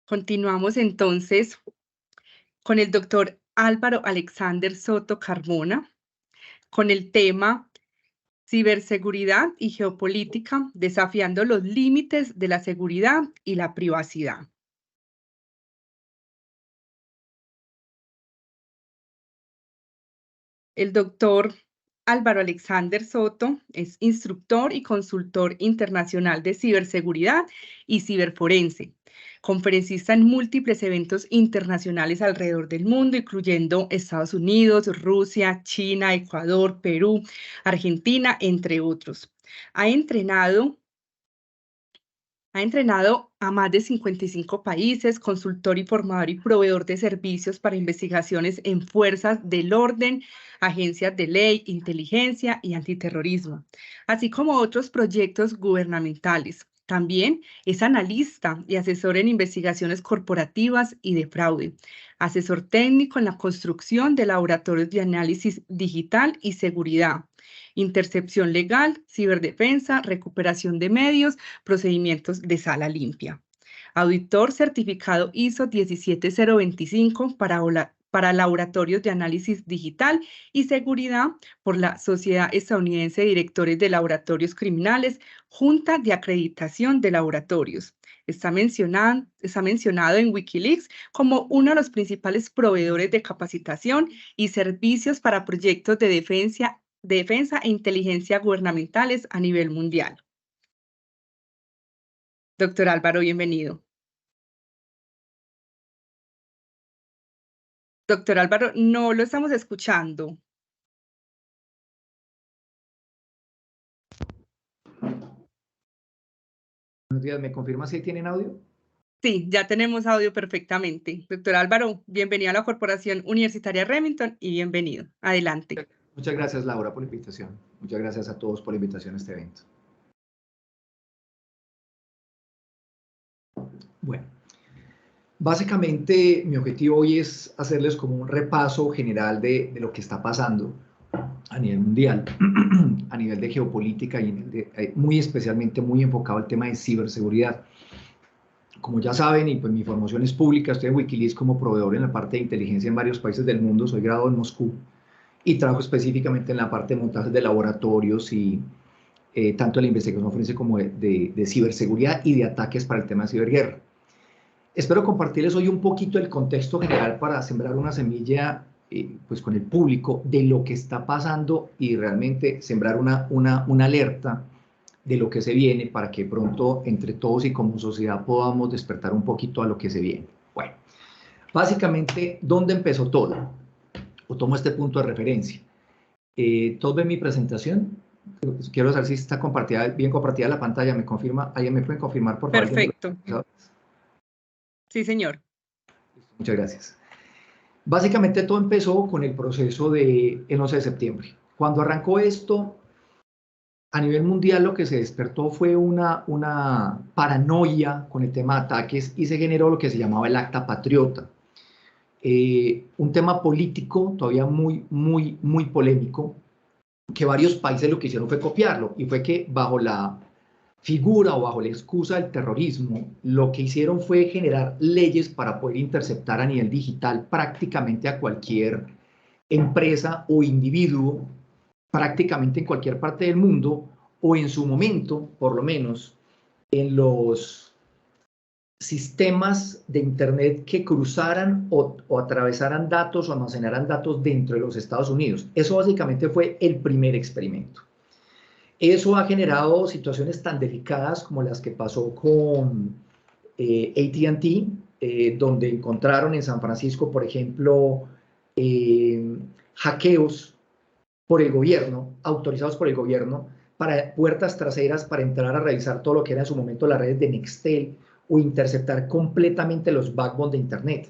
Continuamos entonces con el doctor Álvaro Alexander Soto Carmona, con el tema ciberseguridad y geopolítica, desafiando los límites de la seguridad y la privacidad. El doctor Álvaro Alexander Soto es instructor y consultor internacional de ciberseguridad y ciberforense, conferencista en múltiples eventos internacionales alrededor del mundo, incluyendo Estados Unidos, Rusia, China, Ecuador, Perú, Argentina, entre otros. Ha entrenado ha entrenado a más de 55 países, consultor y formador y proveedor de servicios para investigaciones en fuerzas del orden, agencias de ley, inteligencia y antiterrorismo, así como otros proyectos gubernamentales. También es analista y asesor en investigaciones corporativas y de fraude, asesor técnico en la construcción de laboratorios de análisis digital y seguridad, intercepción legal, ciberdefensa, recuperación de medios, procedimientos de sala limpia. Auditor certificado ISO 17025 para laboratorios de análisis digital y seguridad por la Sociedad Estadounidense de Directores de Laboratorios Criminales, Junta de Acreditación de Laboratorios. Está mencionado en Wikileaks como uno de los principales proveedores de capacitación y servicios para proyectos de defensa e inteligencia gubernamentales a nivel mundial. Doctor Álvaro, bienvenido. Doctor Álvaro, no lo estamos escuchando. Buenos días, ¿me confirma si tienen audio? Sí, ya tenemos audio perfectamente. Doctor Álvaro, bienvenido a la Corporación Universitaria Remington y bienvenido. Adelante. Muchas gracias, Laura, por la invitación. Muchas gracias a todos por la invitación a este evento. Bueno, básicamente mi objetivo hoy es hacerles como un repaso general de lo que está pasando a nivel mundial, a nivel de geopolítica y muy especialmente muy enfocado al tema de ciberseguridad. Como ya saben, y pues mi formación es pública, estoy en Wikileaks como proveedor en la parte de inteligencia en varios países del mundo, soy graduado en Moscú y trabajo específicamente en la parte de montajes de laboratorios y tanto de la investigación forense como de ciberseguridad y de ataques para el tema de ciberguerra. Espero compartirles hoy un poquito el contexto general para sembrar una semilla pues con el público de lo que está pasando y realmente sembrar una alerta de lo que se viene para que pronto entre todos y como sociedad podamos despertar un poquito a lo que se viene. Bueno, básicamente, ¿dónde empezó todo? O tomo este punto de referencia. ¿Todos ven mi presentación? Quiero saber si está compartida, bien compartida la pantalla. ¿Me confirma? ¿Alguien me puede confirmar, por favor? Perfecto. Sí, señor. Muchas gracias. Básicamente todo empezó con el proceso del 11 de septiembre. Cuando arrancó esto, a nivel mundial lo que se despertó fue una paranoia con el tema de ataques y se generó lo que se llamaba el Acta Patriota. Un tema político todavía muy polémico, que varios países lo que hicieron fue copiarlo, y fue que bajo la figura o bajo la excusa del terrorismo, lo que hicieron fue generar leyes para poder interceptar a nivel digital prácticamente a cualquier empresa o individuo, prácticamente en cualquier parte del mundo, o en su momento, por lo menos, en los sistemas de Internet que cruzaran o atravesaran datos o almacenaran datos dentro de los Estados Unidos. Eso básicamente fue el primer experimento. Eso ha generado situaciones tan delicadas como las que pasó con AT&T, donde encontraron en San Francisco, por ejemplo, hackeos por el gobierno, autorizados por el gobierno, para puertas traseras para entrar a revisar todo lo que era en su momento las redes de Nextel o interceptar completamente los backbone de Internet.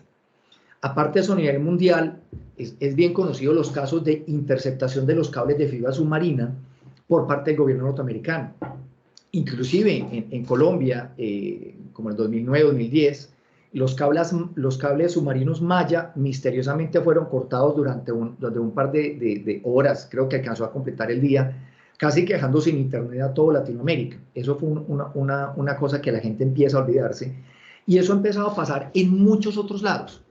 Aparte de eso, a nivel mundial, es bien conocido los casos de interceptación de los cables de fibra submarina por parte del gobierno norteamericano. Inclusive en Colombia, como en 2009-2010, los cables submarinos Maya misteriosamente fueron cortados durante un par de horas, creo que alcanzó a completar el día, casi que dejando sin internet a toda Latinoamérica. Eso fue una cosa que la gente empieza a olvidarse. Y eso ha empezado a pasar en muchos otros lados.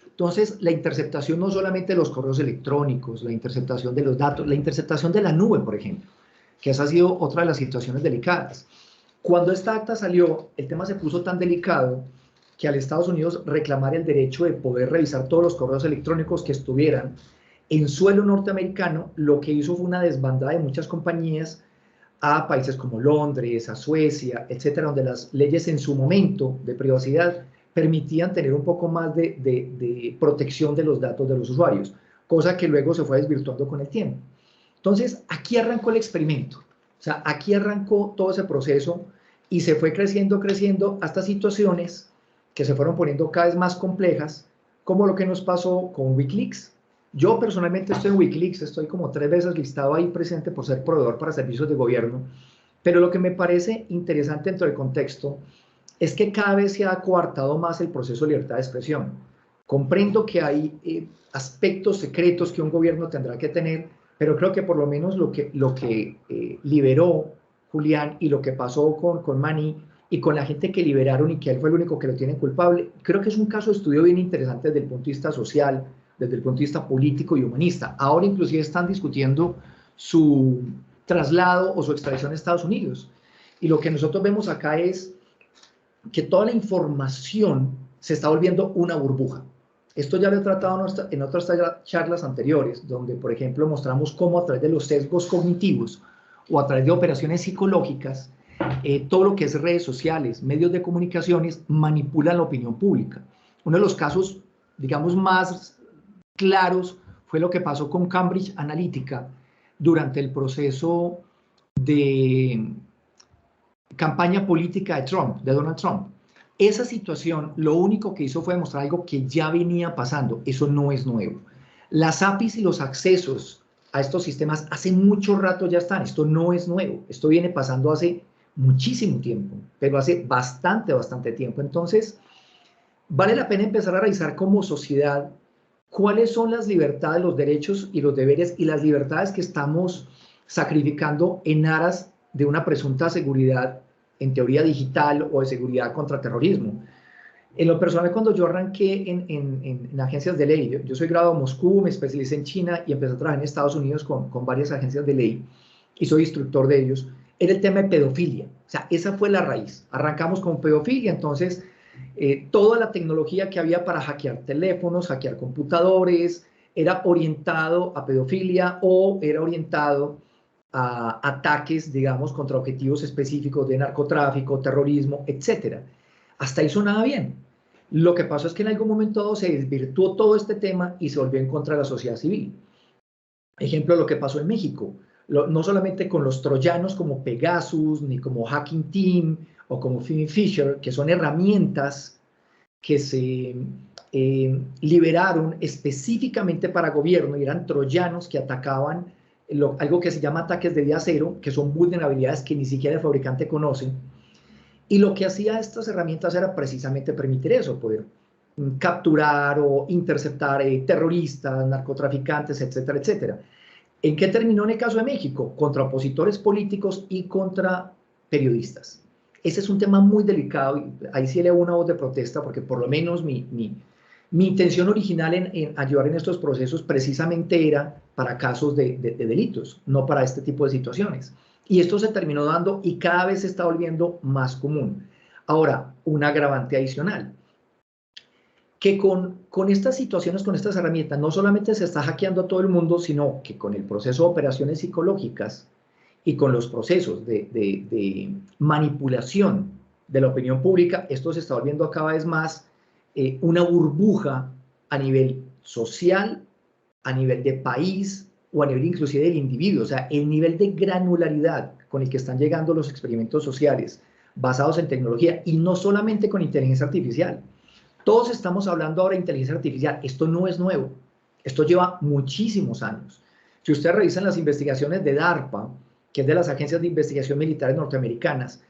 Entonces, la interceptación no solamente de los correos electrónicos, la interceptación de los datos, la interceptación de la nube, por ejemplo, que esa ha sido otra de las situaciones delicadas. Cuando esta acta salió, el tema se puso tan delicado que al Estados Unidos reclamar el derecho de poder revisar todos los correos electrónicos que estuvieran en suelo norteamericano, lo que hizo fue una desbandada de muchas compañías a países como Londres, a Suecia, etcétera, donde las leyes en su momento de privacidad permitían tener un poco más de protección de los datos de los usuarios, cosa que luego se fue desvirtuando con el tiempo. Entonces, aquí arrancó el experimento, o sea, aquí arrancó todo ese proceso y se fue creciendo, creciendo hasta situaciones que se fueron poniendo cada vez más complejas, como lo que nos pasó con Wikileaks. Yo personalmente estoy en Wikileaks, estoy como 3 veces listado ahí presente por ser proveedor para servicios de gobierno, pero lo que me parece interesante dentro del contexto es que cada vez se ha coartado más el proceso de libertad de expresión. Comprendo que hay aspectos secretos que un gobierno tendrá que tener, pero creo que por lo menos lo que liberó Julián y lo que pasó con Mani y con la gente que liberaron y que él fue el único que lo tiene culpable, creo que es un caso de estudio bien interesante desde el punto de vista social, desde el punto de vista político y humanista. Ahora inclusive están discutiendo su traslado o su extradición a Estados Unidos. Y lo que nosotros vemos acá es que toda la información se está volviendo una burbuja. Esto ya lo he tratado en otras charlas anteriores, donde, por ejemplo, mostramos cómo a través de los sesgos cognitivos o a través de operaciones psicológicas, todo lo que es redes sociales, medios de comunicaciones, manipulan la opinión pública. Uno de los casos, digamos, más claros fue lo que pasó con Cambridge Analytica durante el proceso de campaña política de Trump, de Donald Trump. Esa situación lo único que hizo fue demostrar algo que ya venía pasando. Eso no es nuevo. Las APIs y los accesos a estos sistemas hace mucho rato ya están. Esto no es nuevo. Esto viene pasando hace muchísimo tiempo, pero hace bastante tiempo. Entonces, vale la pena empezar a revisar como sociedad cuáles son las libertades, los derechos y los deberes y las libertades que estamos sacrificando en aras de una presunta seguridad, en teoría digital o de seguridad contra terrorismo. En lo personal, cuando yo arranqué en agencias de ley, yo soy graduado en Moscú, me especialicé en China y empecé a trabajar en Estados Unidos con varias agencias de ley y soy instructor de ellos, era el tema de pedofilia. O sea, esa fue la raíz. Arrancamos con pedofilia, entonces toda la tecnología que había para hackear teléfonos, hackear computadores, era orientado a pedofilia o era orientado a ataques, digamos, contra objetivos específicos de narcotráfico, terrorismo, etc. Hasta ahí sonaba bien. Lo que pasó es que en algún momento se desvirtuó todo este tema y se volvió en contra de la sociedad civil. Ejemplo, lo que pasó en México. No solamente con los troyanos como Pegasus, ni como Hacking Team o como Finn Fisher, que son herramientas que se liberaron específicamente para gobierno y eran troyanos que atacaban algo que se llama ataques de día cero, que son vulnerabilidades que ni siquiera el fabricante conoce. Y lo que hacía estas herramientas era precisamente permitir eso, poder capturar o interceptar terroristas, narcotraficantes, etcétera, etcétera. ¿En qué terminó en el caso de México? Contra opositores políticos y contra periodistas. Ese es un tema muy delicado y ahí sí elevo una voz de protesta porque por lo menos mi intención original en ayudar en estos procesos precisamente era para casos de delitos, no para este tipo de situaciones. Y esto se terminó dando y cada vez se está volviendo más común. Ahora, un agravante adicional, que con estas situaciones, con estas herramientas, no solamente se está hackeando a todo el mundo, sino que con el proceso de operaciones psicológicas y con los procesos de manipulación de la opinión pública, esto se está volviendo cada vez más una burbuja a nivel social, a nivel de país o a nivel inclusive del individuo. O sea, el nivel de granularidad con el que están llegando los experimentos sociales basados en tecnología y no solamente con inteligencia artificial. Todos estamos hablando ahora de inteligencia artificial. Esto no es nuevo. Esto lleva muchísimos años. Si ustedes revisan las investigaciones de DARPA, que es de las agencias de investigación militares norteamericanas,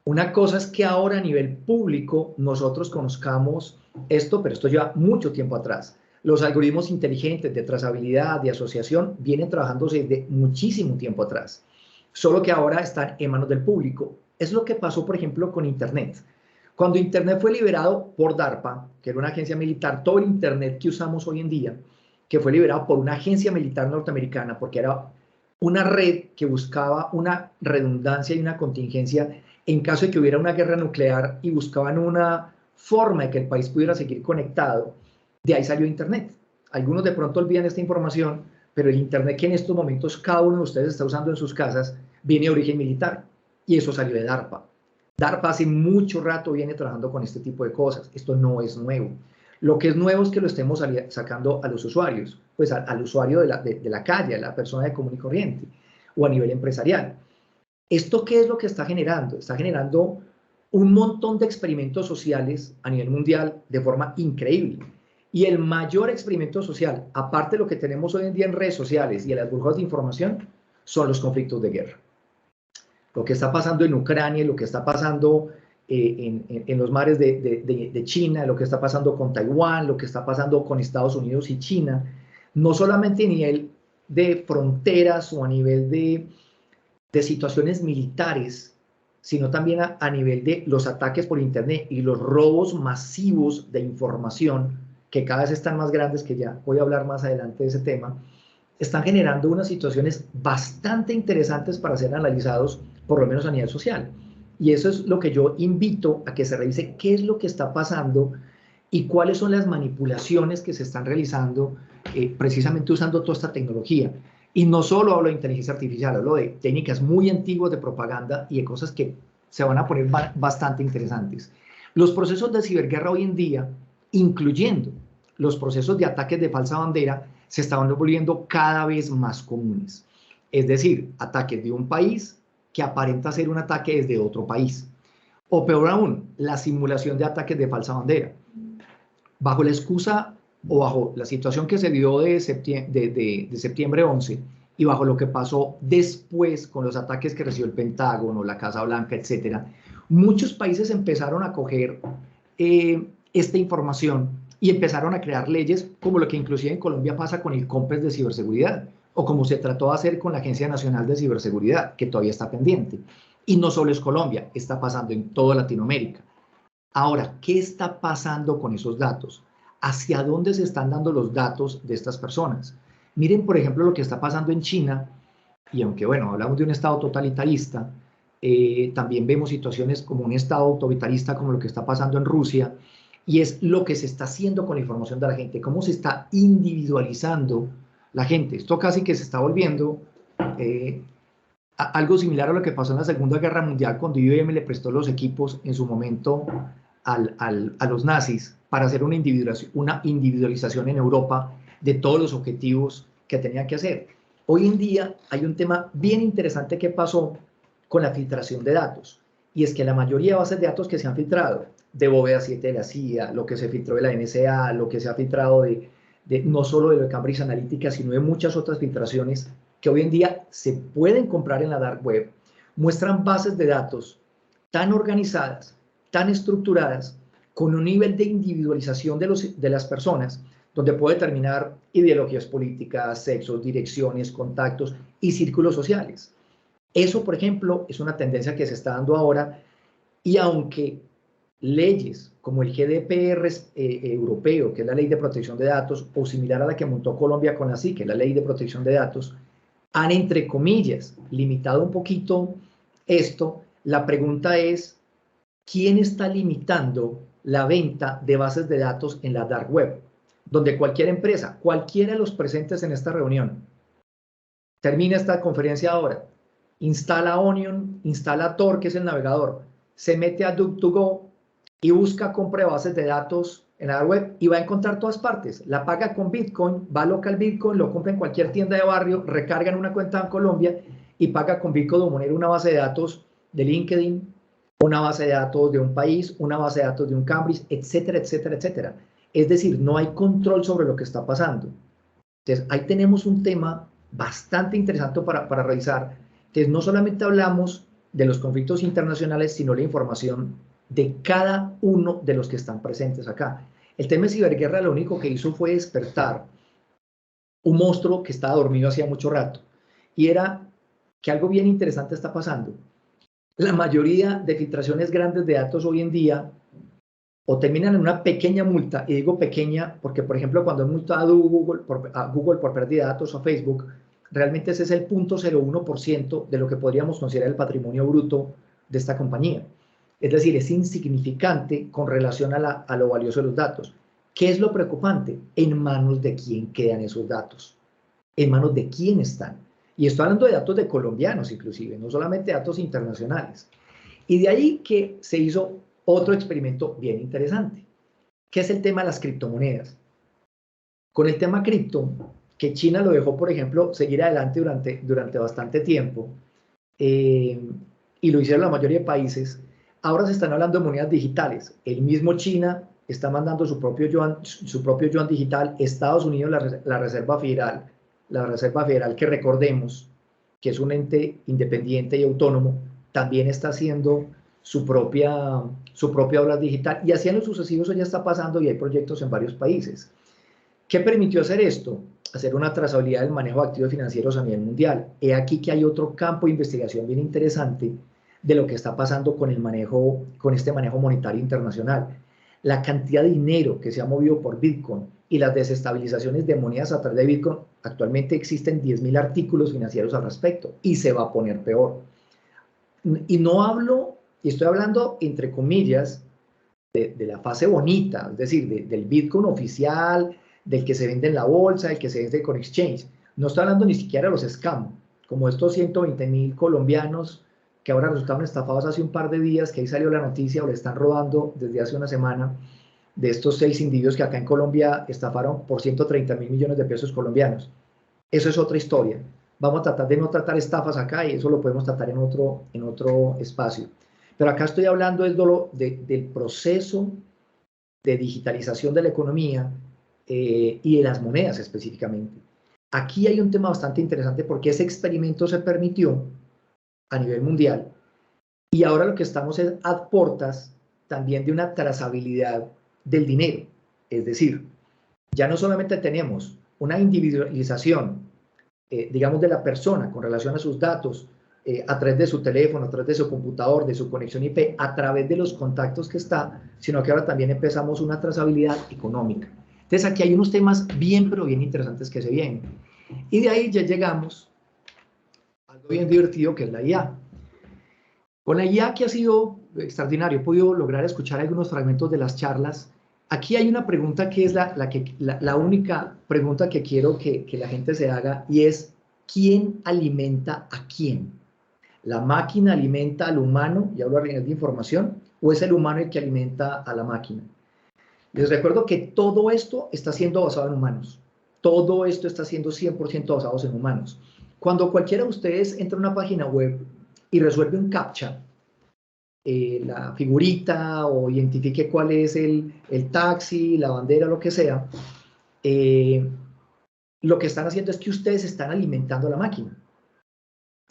una cosa es que ahora a nivel público nosotros conozcamos esto, pero esto lleva mucho tiempo atrás. Los algoritmos inteligentes de trazabilidad, de asociación, vienen trabajándose desde muchísimo tiempo atrás, solo que ahora están en manos del público. Es lo que pasó, por ejemplo, con Internet. Cuando Internet fue liberado por DARPA, que era una agencia militar, todo el Internet que usamos hoy en día, que fue liberado por una agencia militar norteamericana, porque era una red que buscaba una redundancia y una contingencia en caso de que hubiera una guerra nuclear y buscaban una forma de que el país pudiera seguir conectado, de ahí salió Internet. Algunos de pronto olvidan esta información, pero el Internet que en estos momentos cada uno de ustedes está usando en sus casas viene de origen militar y eso salió de DARPA. DARPA hace mucho rato viene trabajando con este tipo de cosas. Esto no es nuevo. Lo que es nuevo es que lo estemos sacando a los usuarios, pues al usuario de la calle, a la persona de común y corriente, o a nivel empresarial. ¿Esto qué es lo que está generando? Está generando un montón de experimentos sociales a nivel mundial de forma increíble. Y el mayor experimento social, aparte de lo que tenemos hoy en día en redes sociales y en las burbujas de información, son los conflictos de guerra. Lo que está pasando en Ucrania, lo que está pasando en los mares de China, lo que está pasando con Taiwán, lo que está pasando con Estados Unidos y China, no solamente a nivel de fronteras o a nivel de situaciones militares, sino también a nivel de los ataques por Internet y los robos masivos de información, que cada vez están más grandes, que ya voy a hablar más adelante de ese tema, están generando unas situaciones bastante interesantes para ser analizados, por lo menos a nivel social. Y eso es lo que yo invito a que se revise qué es lo que está pasando y cuáles son las manipulaciones que se están realizando precisamente usando toda esta tecnología. Y no solo hablo de inteligencia artificial, hablo de técnicas muy antiguas de propaganda y de cosas que se van a poner bastante interesantes. Los procesos de ciberguerra hoy en día, incluyendo los procesos de ataques de falsa bandera, se estaban volviendo cada vez más comunes. Es decir, ataques de un país que aparenta ser un ataque desde otro país. O peor aún, la simulación de ataques de falsa bandera. Bajo la excusa o bajo la situación que se dio de septiembre 11 y bajo lo que pasó después con los ataques que recibió el Pentágono, la Casa Blanca, etcétera, muchos países empezaron a coger esta información y empezaron a crear leyes como lo que inclusive en Colombia pasa con el COMPES de ciberseguridad o como se trató de hacer con la Agencia Nacional de Ciberseguridad, que todavía está pendiente. Y no solo es Colombia, está pasando en toda Latinoamérica. Ahora, ¿qué está pasando con esos datos? ¿Hacia dónde se están dando los datos de estas personas? Miren, por ejemplo, lo que está pasando en China, y aunque, bueno, hablamos de un estado totalitarista, también vemos situaciones como un estado autoritarista como lo que está pasando en Rusia, y es lo que se está haciendo con la información de la gente, cómo se está individualizando la gente. Esto casi que se está volviendo algo similar a lo que pasó en la Segunda Guerra Mundial, cuando IBM le prestó los equipos en su momento a los nazis para hacer una individualización en Europa de todos los objetivos que tenían que hacer. Hoy en día hay un tema bien interesante que pasó con la filtración de datos, y es que la mayoría de bases de datos que se han filtrado, de Bóveda 7 de la CIA, lo que se filtró de la NSA, lo que se ha filtrado no solo de Cambridge Analytica, sino de muchas otras filtraciones que hoy en día se pueden comprar en la dark web, muestran bases de datos tan organizadas, tan estructuradas, con un nivel de individualización de las personas, donde puede determinar ideologías políticas, sexos, direcciones, contactos y círculos sociales. Eso, por ejemplo, es una tendencia que se está dando ahora, y aunque leyes como el GDPR europeo, que es la Ley de Protección de Datos, o similar a la que montó Colombia con la SIC, que es la Ley de Protección de Datos, han, entre comillas, limitado un poquito esto, la pregunta es, ¿quién está limitando la venta de bases de datos en la dark web? Donde cualquier empresa, cualquiera de los presentes en esta reunión, termina esta conferencia ahora, instala Onion, instala Tor, que es el navegador, se mete a DuckDuckGo y busca compra de bases de datos en la web y va a encontrar todas partes. La paga con Bitcoin, va a local Bitcoin, lo compra en cualquier tienda de barrio, recarga en una cuenta en Colombia y paga con Bitcoin o Monero una base de datos de LinkedIn, una base de datos de un país, una base de datos de un Cambridge, etcétera, etcétera, etcétera. Es decir, no hay control sobre lo que está pasando. Entonces, ahí tenemos un tema bastante interesante para revisar. Entonces, no solamente hablamos de los conflictos internacionales, sino la información de cada uno de los que están presentes acá. El tema de ciberguerra lo único que hizo fue despertar un monstruo que estaba dormido hacía mucho rato, y era que algo bien interesante está pasando. La mayoría de filtraciones grandes de datos hoy en día o terminan en una pequeña multa, y digo pequeña porque, por ejemplo, cuando han multado a Google por pérdida de datos o Facebook, realmente ese es el 0.01% de lo que podríamos considerar el patrimonio bruto de esta compañía. Es decir, es insignificante con relación a lo valioso de los datos. ¿Qué es lo preocupante? En manos de quién quedan esos datos. En manos de quién están. Y estoy hablando de datos de colombianos inclusive, no solamente datos internacionales. Y de ahí que se hizo otro experimento bien interesante, que es el tema de las criptomonedas. Con el tema cripto, que China lo dejó, por ejemplo, seguir adelante durante bastante tiempo, y lo hicieron la mayoría de países, ahora se están hablando de monedas digitales. El mismo China está mandando su propio yuan digital. Estados Unidos, la Reserva Federal, que recordemos que es un ente independiente y autónomo, también está haciendo su propia dólar digital, y así en lo sucesivo eso ya está pasando y hay proyectos en varios países. ¿Qué permitió hacer esto? Hacer una trazabilidad del manejo de activos financieros a nivel mundial. He aquí que hay otro campo de investigación bien interesante de lo que está pasando con este manejo monetario internacional. La cantidad de dinero que se ha movido por Bitcoin y las desestabilizaciones de monedas a través de Bitcoin, actualmente existen 10.000 artículos financieros al respecto y se va a poner peor. Y no hablo, y estoy hablando entre comillas, de la fase bonita, es decir, del Bitcoin oficial, del que se vende en la bolsa, del que se vende con exchange. No estoy hablando ni siquiera de los scam, como estos 120.000 colombianos que ahora resultaron estafados hace un par de días, que ahí salió la noticia, o le están robando desde hace una semana, de estos 6 individuos que acá en Colombia estafaron por 130.000 millones de pesos colombianos. Eso es otra historia. Vamos a tratar de no tratar estafas acá, y eso lo podemos tratar en otro espacio. Pero acá estoy hablando del proceso de digitalización de la economía y de las monedas específicamente. Aquí hay un tema bastante interesante porque ese experimento se permitió a nivel mundial, y ahora lo que estamos es a portas también de una trazabilidad del dinero. Es decir, ya no solamente tenemos una individualización, digamos, de la persona con relación a sus datos, a través de su teléfono, a través de su computador, de su conexión IP, a través de los contactos que está, sino que ahora también empezamos una trazabilidad económica. Entonces aquí hay unos temas bien, pero bien interesantes que se vienen. Y de ahí ya llegamos a algo bien divertido, que es la IA. Con la IA, que ha sido extraordinario, he podido lograr escuchar algunos fragmentos de las charlas. Aquí hay una pregunta que es la única pregunta que quiero que la gente se haga, y es: ¿quién alimenta a quién? ¿La máquina alimenta al humano, y hablo a nivel de información, o es el humano el que alimenta a la máquina? Les recuerdo que todo esto está siendo basado en humanos. Todo esto está siendo 100% basado en humanos. Cuando cualquiera de ustedes entra a una página web y resuelve un CAPTCHA, la figurita, o identifique cuál es el taxi, la bandera, lo que sea, lo que están haciendo es que ustedes están alimentando a la máquina.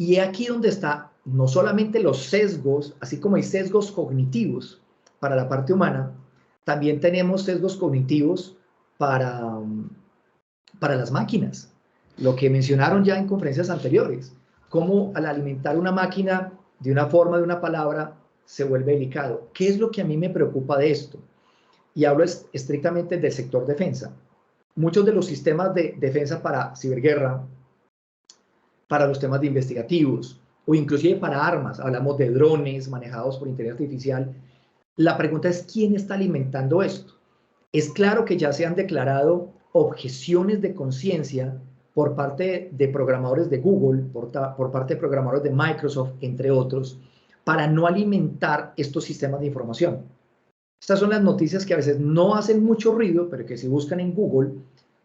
Y es aquí donde está no solamente los sesgos, así como hay sesgos cognitivos para la parte humana, también tenemos sesgos cognitivos para las máquinas. Lo que mencionaron ya en conferencias anteriores, cómo al alimentar una máquina de una forma, de una palabra, se vuelve delicado. ¿Qué es lo que a mí me preocupa de esto? Y hablo estrictamente del sector defensa. Muchos de los sistemas de defensa para ciberguerra, para los temas de investigativos, o inclusive para armas, hablamos de drones manejados por inteligencia artificial. La pregunta es: ¿quién está alimentando esto? Es claro que ya se han declarado objeciones de conciencia por parte de programadores de Google, por parte de programadores de Microsoft, entre otros, para no alimentar estos sistemas de información. Estas son las noticias que a veces no hacen mucho ruido, pero que si buscan en Google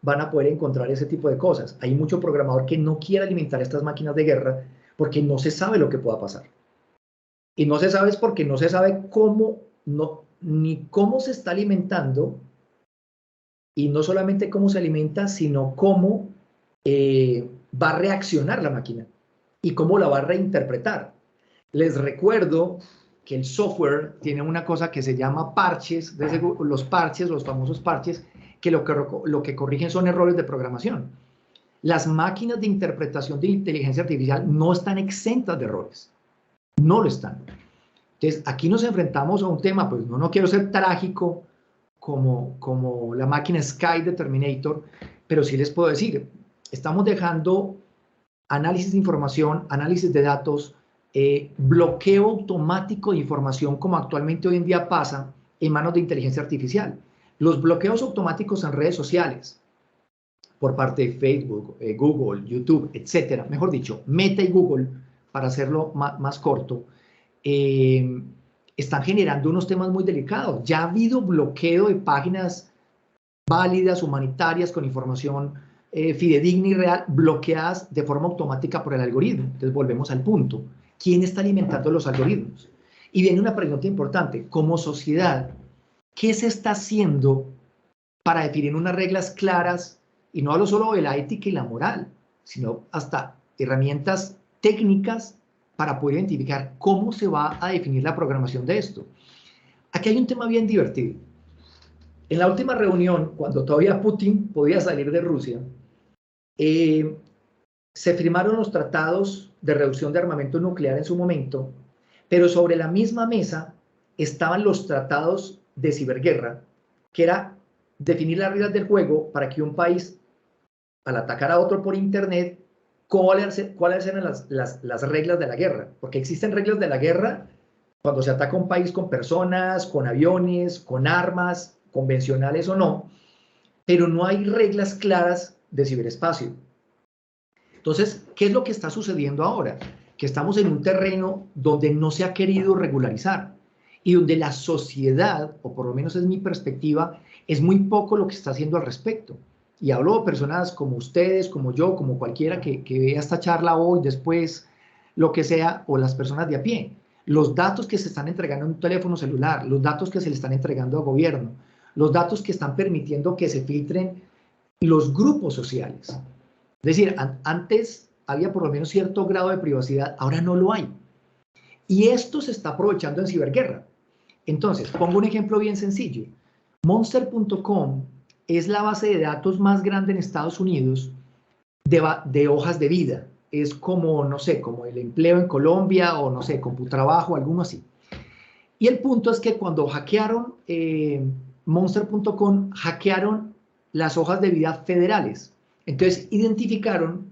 van a poder encontrar ese tipo de cosas. Hay mucho programador que no quiere alimentar estas máquinas de guerra porque no se sabe lo que pueda pasar. Y no se sabe es porque no se sabe cómo, ni cómo se está alimentando, y no solamente cómo se alimenta, sino cómo va a reaccionar la máquina y cómo la va a reinterpretar. Les recuerdo que el software tiene una cosa que se llama parches, los parches, los famosos parches, que lo que corrigen son errores de programación. Las máquinas de interpretación de inteligencia artificial no están exentas de errores, no lo están. Entonces, aquí nos enfrentamos a un tema, pues no quiero ser trágico como la máquina Sky de Terminator, pero sí les puedo decir, estamos dejando análisis de información, análisis de datos, bloqueo automático de información como actualmente hoy en día pasa en manos de inteligencia artificial. Los bloqueos automáticos en redes sociales por parte de Facebook, Google, YouTube, etcétera, mejor dicho, Meta y Google, para hacerlo más corto, están generando unos temas muy delicados. Ya ha habido bloqueo de páginas válidas, humanitarias, con información fidedigna y real, bloqueadas de forma automática por el algoritmo. Entonces volvemos al punto. ¿Quién está alimentando los algoritmos? Y viene una pregunta importante. Como sociedad, ¿qué se está haciendo para definir unas reglas claras? Y no hablo solo de la ética y la moral, sino hasta herramientas técnicas para poder identificar cómo se va a definir la programación de esto. Aquí hay un tema bien divertido. En la última reunión, cuando todavía Putin podía salir de Rusia, se firmaron los tratados de reducción de armamento nuclear en su momento, pero sobre la misma mesa estaban los tratados de ciberguerra, que era definir las reglas del juego para que un país, al atacar a otro por internet, cuáles eran las reglas de la guerra, porque existen reglas de la guerra cuando se ataca un país con personas, con aviones, con armas, convencionales o no, pero no hay reglas claras de ciberespacio. Entonces, ¿qué es lo que está sucediendo ahora? Que estamos en un terreno donde no se ha querido regularizar y donde la sociedad, o por lo menos es mi perspectiva, es muy poco lo que está haciendo al respecto. Y hablo de personas como ustedes, como yo, como cualquiera que vea esta charla hoy, después, lo que sea, o las personas de a pie. Los datos que se están entregando en un teléfono celular, los datos que se le están entregando al gobierno, los datos que están permitiendo que se filtren los grupos sociales. Es decir, antes había por lo menos cierto grado de privacidad, ahora no lo hay. Y esto se está aprovechando en ciberguerra. Entonces, pongo un ejemplo bien sencillo. Monster.com es la base de datos más grande en Estados Unidos de hojas de vida. Es como, no sé, como el empleo en Colombia o, no sé, Computrabajo, alguno así. Y el punto es que cuando hackearon Monster.com, hackearon las hojas de vida federales. Entonces, identificaron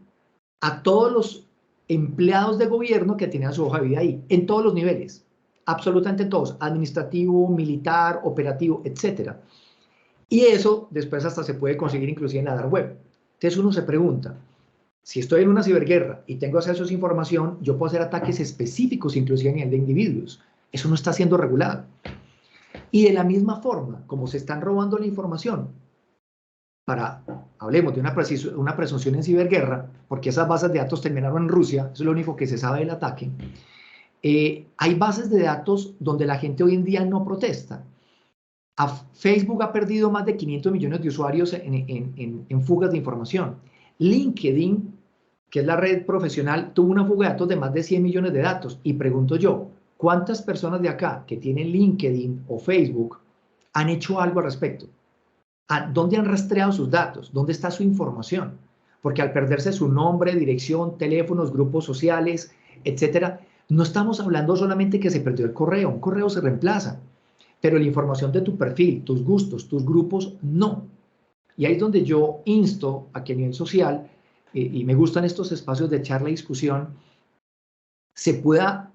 a todos los empleados de gobierno que tenían su hoja de vida ahí, en todos los niveles, absolutamente todos, administrativo, militar, operativo, etc. Y eso después hasta se puede conseguir inclusive en la dark web. Entonces uno se pregunta, si estoy en una ciberguerra y tengo acceso a esa información, yo puedo hacer ataques específicos inclusive a nivel de individuos. Eso no está siendo regulado. Y de la misma forma, como se están robando la información, hablemos de una presunción en ciberguerra, porque esas bases de datos terminaron en Rusia, eso es lo único que se sabe del ataque, hay bases de datos donde la gente hoy en día no protesta. Facebook ha perdido más de 500 millones de usuarios en fugas de información. LinkedIn, que es la red profesional, tuvo una fuga de datos de más de 100 millones de datos. Y pregunto yo, ¿cuántas personas de acá que tienen LinkedIn o Facebook han hecho algo al respecto? ¿Dónde han rastreado sus datos? ¿Dónde está su información? Porque al perderse su nombre, dirección, teléfonos, grupos sociales, etcétera, no estamos hablando solamente que se perdió el correo. Un correo se reemplaza, pero la información de tu perfil, tus gustos, tus grupos, no. Y ahí es donde yo insto a que a nivel social, y me gustan estos espacios de charla y discusión, se pueda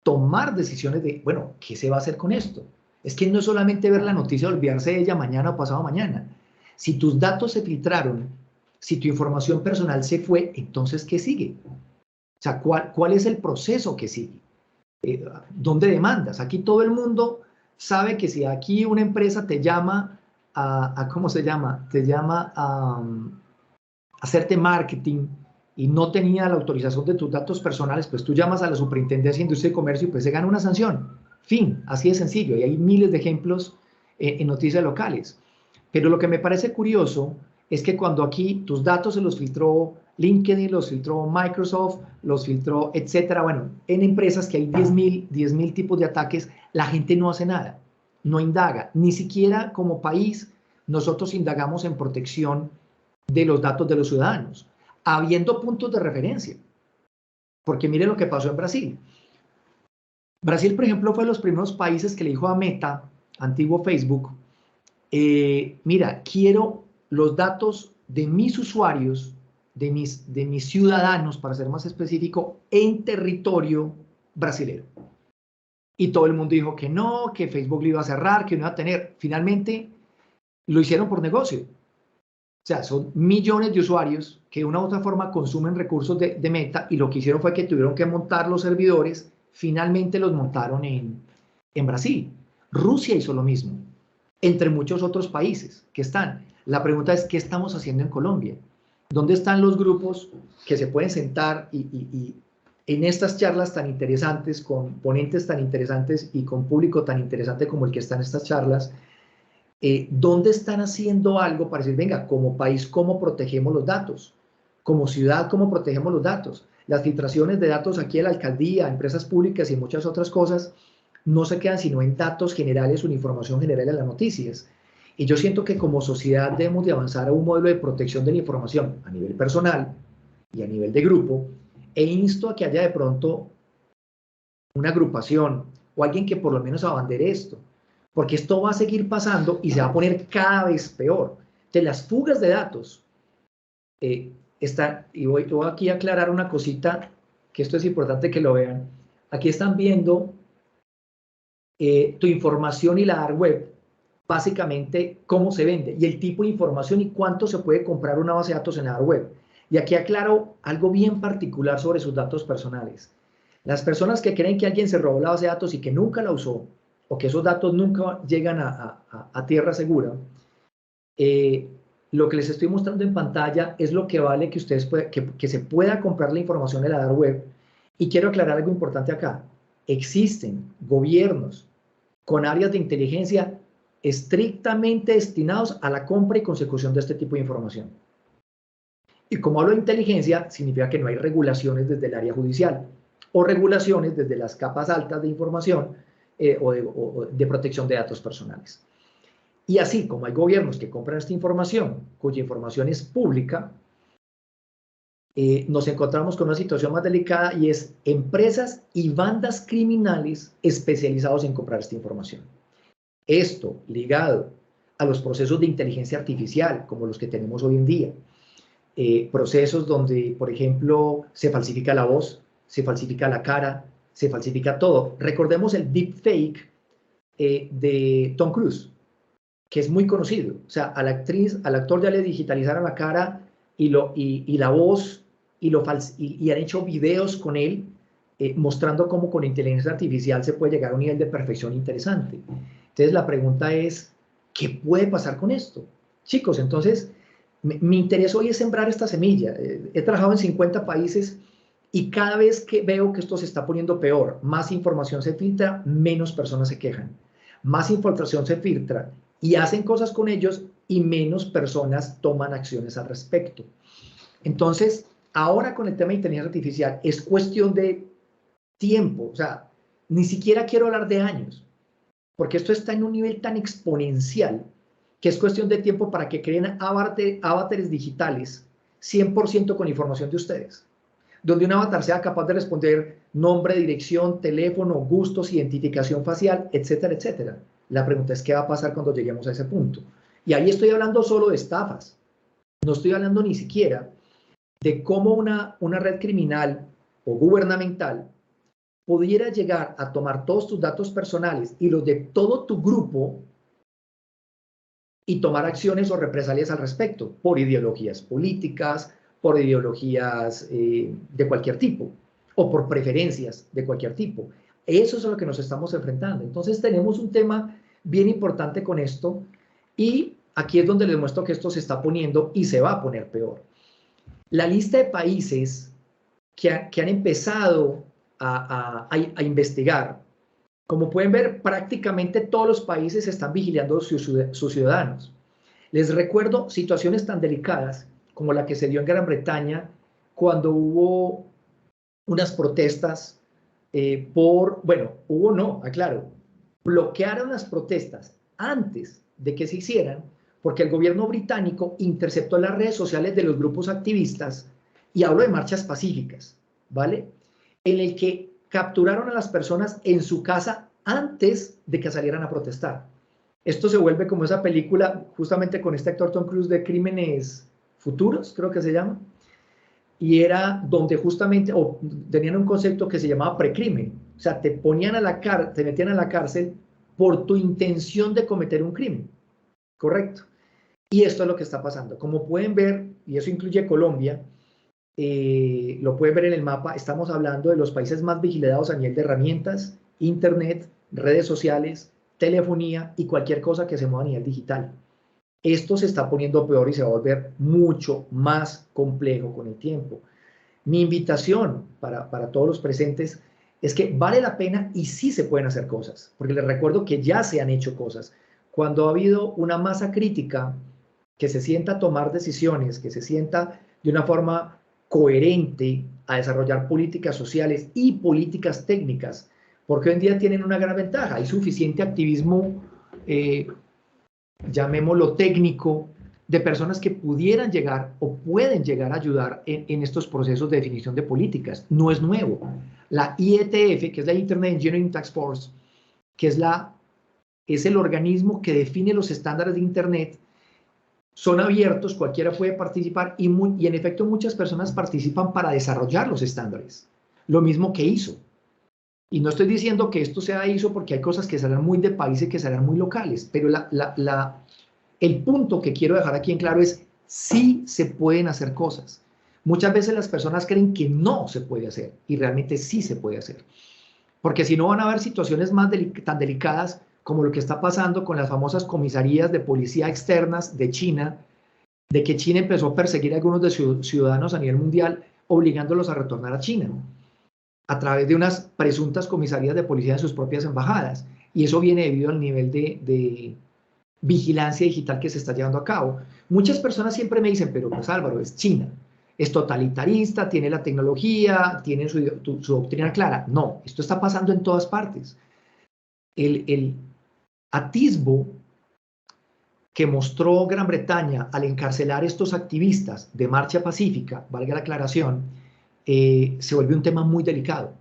tomar decisiones de, bueno, ¿qué se va a hacer con esto? Es que no es solamente ver la noticia y olvidarse de ella mañana o pasado mañana. Si tus datos se filtraron, si tu información personal se fue, entonces, ¿qué sigue? O sea, ¿cuál es el proceso que sigue? ¿Dónde demandas? Aquí todo el mundo sabe que si aquí una empresa te llama ¿cómo se llama? Te llama a hacerte marketing y no tenía la autorización de tus datos personales, pues tú llamas a la Superintendencia de Industria y Comercio y pues se gana una sanción. Fin, así de sencillo. Y hay miles de ejemplos en noticias locales. Pero lo que me parece curioso es que cuando aquí tus datos se los filtró LinkedIn, los filtró Microsoft, los filtró, etcétera, bueno, en empresas que hay 10.000 tipos de ataques, la gente no hace nada, no indaga. Ni siquiera como país nosotros indagamos en protección de los datos de los ciudadanos, habiendo puntos de referencia. Porque mire lo que pasó en Brasil. Brasil, por ejemplo, fue de los primeros países que le dijo a Meta, antiguo Facebook, mira, quiero los datos de mis usuarios, de mis ciudadanos, para ser más específico, en territorio brasileño. Y todo el mundo dijo que no, que Facebook lo iba a cerrar, que no iba a tener. Finalmente, lo hicieron por negocio. O sea, son millones de usuarios que de una u otra forma consumen recursos de Meta, y lo que hicieron fue que tuvieron que montar los servidores. Finalmente los montaron en Brasil. Rusia hizo lo mismo, entre muchos otros países que están. La pregunta es, ¿qué estamos haciendo en Colombia? ¿Dónde están los grupos que se pueden sentar y en estas charlas tan interesantes, con ponentes tan interesantes y con público tan interesante como el que está en estas charlas, dónde están haciendo algo para decir, venga, como país, ¿cómo protegemos los datos? Como ciudad, ¿cómo protegemos los datos? Las filtraciones de datos aquí en la alcaldía, empresas públicas y muchas otras cosas no se quedan sino en datos generales o en información general de las noticias. Y yo siento que como sociedad debemos de avanzar a un modelo de protección de la información a nivel personal y a nivel de grupo, e insto a que haya de pronto una agrupación o alguien que por lo menos abandere esto, porque esto va a seguir pasando y se va a poner cada vez peor. De las fugas de datos, y voy aquí a aclarar una cosita, que esto es importante que lo vean. Aquí están viendo tu información y la dark web, básicamente cómo se vende y el tipo de información y cuánto se puede comprar una base de datos en la dark web. Y aquí aclaro algo bien particular sobre sus datos personales. Las personas que creen que alguien se robó la base de datos y que nunca la usó, o que esos datos nunca llegan a tierra segura, lo que les estoy mostrando en pantalla es lo que vale que ustedes que se pueda comprar la información en la dark web. Y quiero aclarar algo importante acá. Existen gobiernos con áreas de inteligencia estrictamente destinados a la compra y consecución de este tipo de información. Y como hablo de inteligencia, significa que no hay regulaciones desde el área judicial o regulaciones desde las capas altas de información o de protección de datos personales. Y así como hay gobiernos que compran esta información, cuya información es pública, nos encontramos con una situación más delicada, y es empresas y bandas criminales especializados en comprar esta información. Esto ligado a los procesos de inteligencia artificial, como los que tenemos hoy en día. Procesos donde, por ejemplo, se falsifica la voz, se falsifica la cara, se falsifica todo. Recordemos el deepfake de Tom Cruise, que es muy conocido. O sea, a la actriz, al actor ya le digitalizaron la cara y la voz, y han hecho videos con él mostrando cómo con inteligencia artificial se puede llegar a un nivel de perfección interesante. Entonces la pregunta es, ¿qué puede pasar con esto? Chicos, entonces, mi interés hoy es sembrar esta semilla. He trabajado en 50 países y cada vez que veo que esto se está poniendo peor, más información se filtra, menos personas se quejan. Más infiltración se filtra y hacen cosas con ellos y menos personas toman acciones al respecto. Entonces, ahora con el tema de inteligencia artificial es cuestión de tiempo, o sea, ni siquiera quiero hablar de años, porque esto está en un nivel tan exponencial que es cuestión de tiempo para que creen avatares digitales 100% con información de ustedes, donde un avatar sea capaz de responder nombre, dirección, teléfono, gustos, identificación facial, etcétera, etcétera. La pregunta es, ¿qué va a pasar cuando lleguemos a ese punto? Y ahí estoy hablando solo de estafas, no estoy hablando ni siquiera de cómo una red criminal o gubernamental pudiera llegar a tomar todos tus datos personales y los de todo tu grupo y tomar acciones o represalias al respecto, por ideologías políticas, por ideologías de cualquier tipo, o por preferencias de cualquier tipo. Eso es a lo que nos estamos enfrentando. Entonces tenemos un tema bien importante con esto, y aquí es donde les muestro que esto se está poniendo y se va a poner peor. La lista de países que han empezado a investigar, como pueden ver, prácticamente todos los países están vigilando sus ciudadanos. Les recuerdo situaciones tan delicadas como la que se dio en Gran Bretaña cuando hubo unas protestas bloquearon las protestas antes de que se hicieran, porque el gobierno británico interceptó las redes sociales de los grupos activistas, y hablo de marchas pacíficas, ¿vale? En el que capturaron a las personas en su casa antes de que salieran a protestar. Esto se vuelve como esa película, justamente con este actor Tom Cruise, de Crímenes Futuros, creo que se llama, y era donde justamente, o tenían un concepto que se llamaba precrimen, o sea, te metían a la cárcel por tu intención de cometer un crimen, ¿correcto? Y esto es lo que está pasando. Como pueden ver, y eso incluye Colombia, lo pueden ver en el mapa, estamos hablando de los países más vigilados a nivel de herramientas, internet, redes sociales, telefonía y cualquier cosa que se mueva a nivel digital. Esto se está poniendo peor y se va a volver mucho más complejo con el tiempo. Mi invitación para todos los presentes es que vale la pena y sí se pueden hacer cosas, porque les recuerdo que ya se han hecho cosas. Cuando ha habido una masa crítica que se sienta a tomar decisiones, que se sienta de una forma coherente a desarrollar políticas sociales y políticas técnicas, porque hoy en día tienen una gran ventaja, hay suficiente activismo, llamémoslo técnico, de personas que pudieran llegar o pueden llegar a ayudar en estos procesos de definición de políticas. No es nuevo. La IETF, que es la Internet Engineering Task Force, que es el organismo que define los estándares de Internet, son abiertos, cualquiera puede participar y en efecto muchas personas participan para desarrollar los estándares. Lo mismo que ISO. Y no estoy diciendo que esto sea ISO porque hay cosas que serán muy de país y que serán muy locales, pero el punto que quiero dejar aquí en claro es sí se pueden hacer cosas. Muchas veces las personas creen que no se puede hacer y realmente sí se puede hacer. Porque si no van a haber situaciones tan delicadas como lo que está pasando con las famosas comisarías de policía externas de China, de que China empezó a perseguir a algunos de sus ciudadanos a nivel mundial, obligándolos a retornar a China, a través de unas presuntas comisarías de policía en sus propias embajadas. Y eso viene debido al nivel de vigilancia digital que se está llevando a cabo. Muchas personas siempre me dicen, pero pues Álvaro, es China, es totalitarista, tiene la tecnología, tiene su doctrina clara. No, esto está pasando en todas partes. El atisbo que mostró Gran Bretaña al encarcelar estos activistas de marcha pacífica, valga la aclaración, se volvió un tema muy delicado.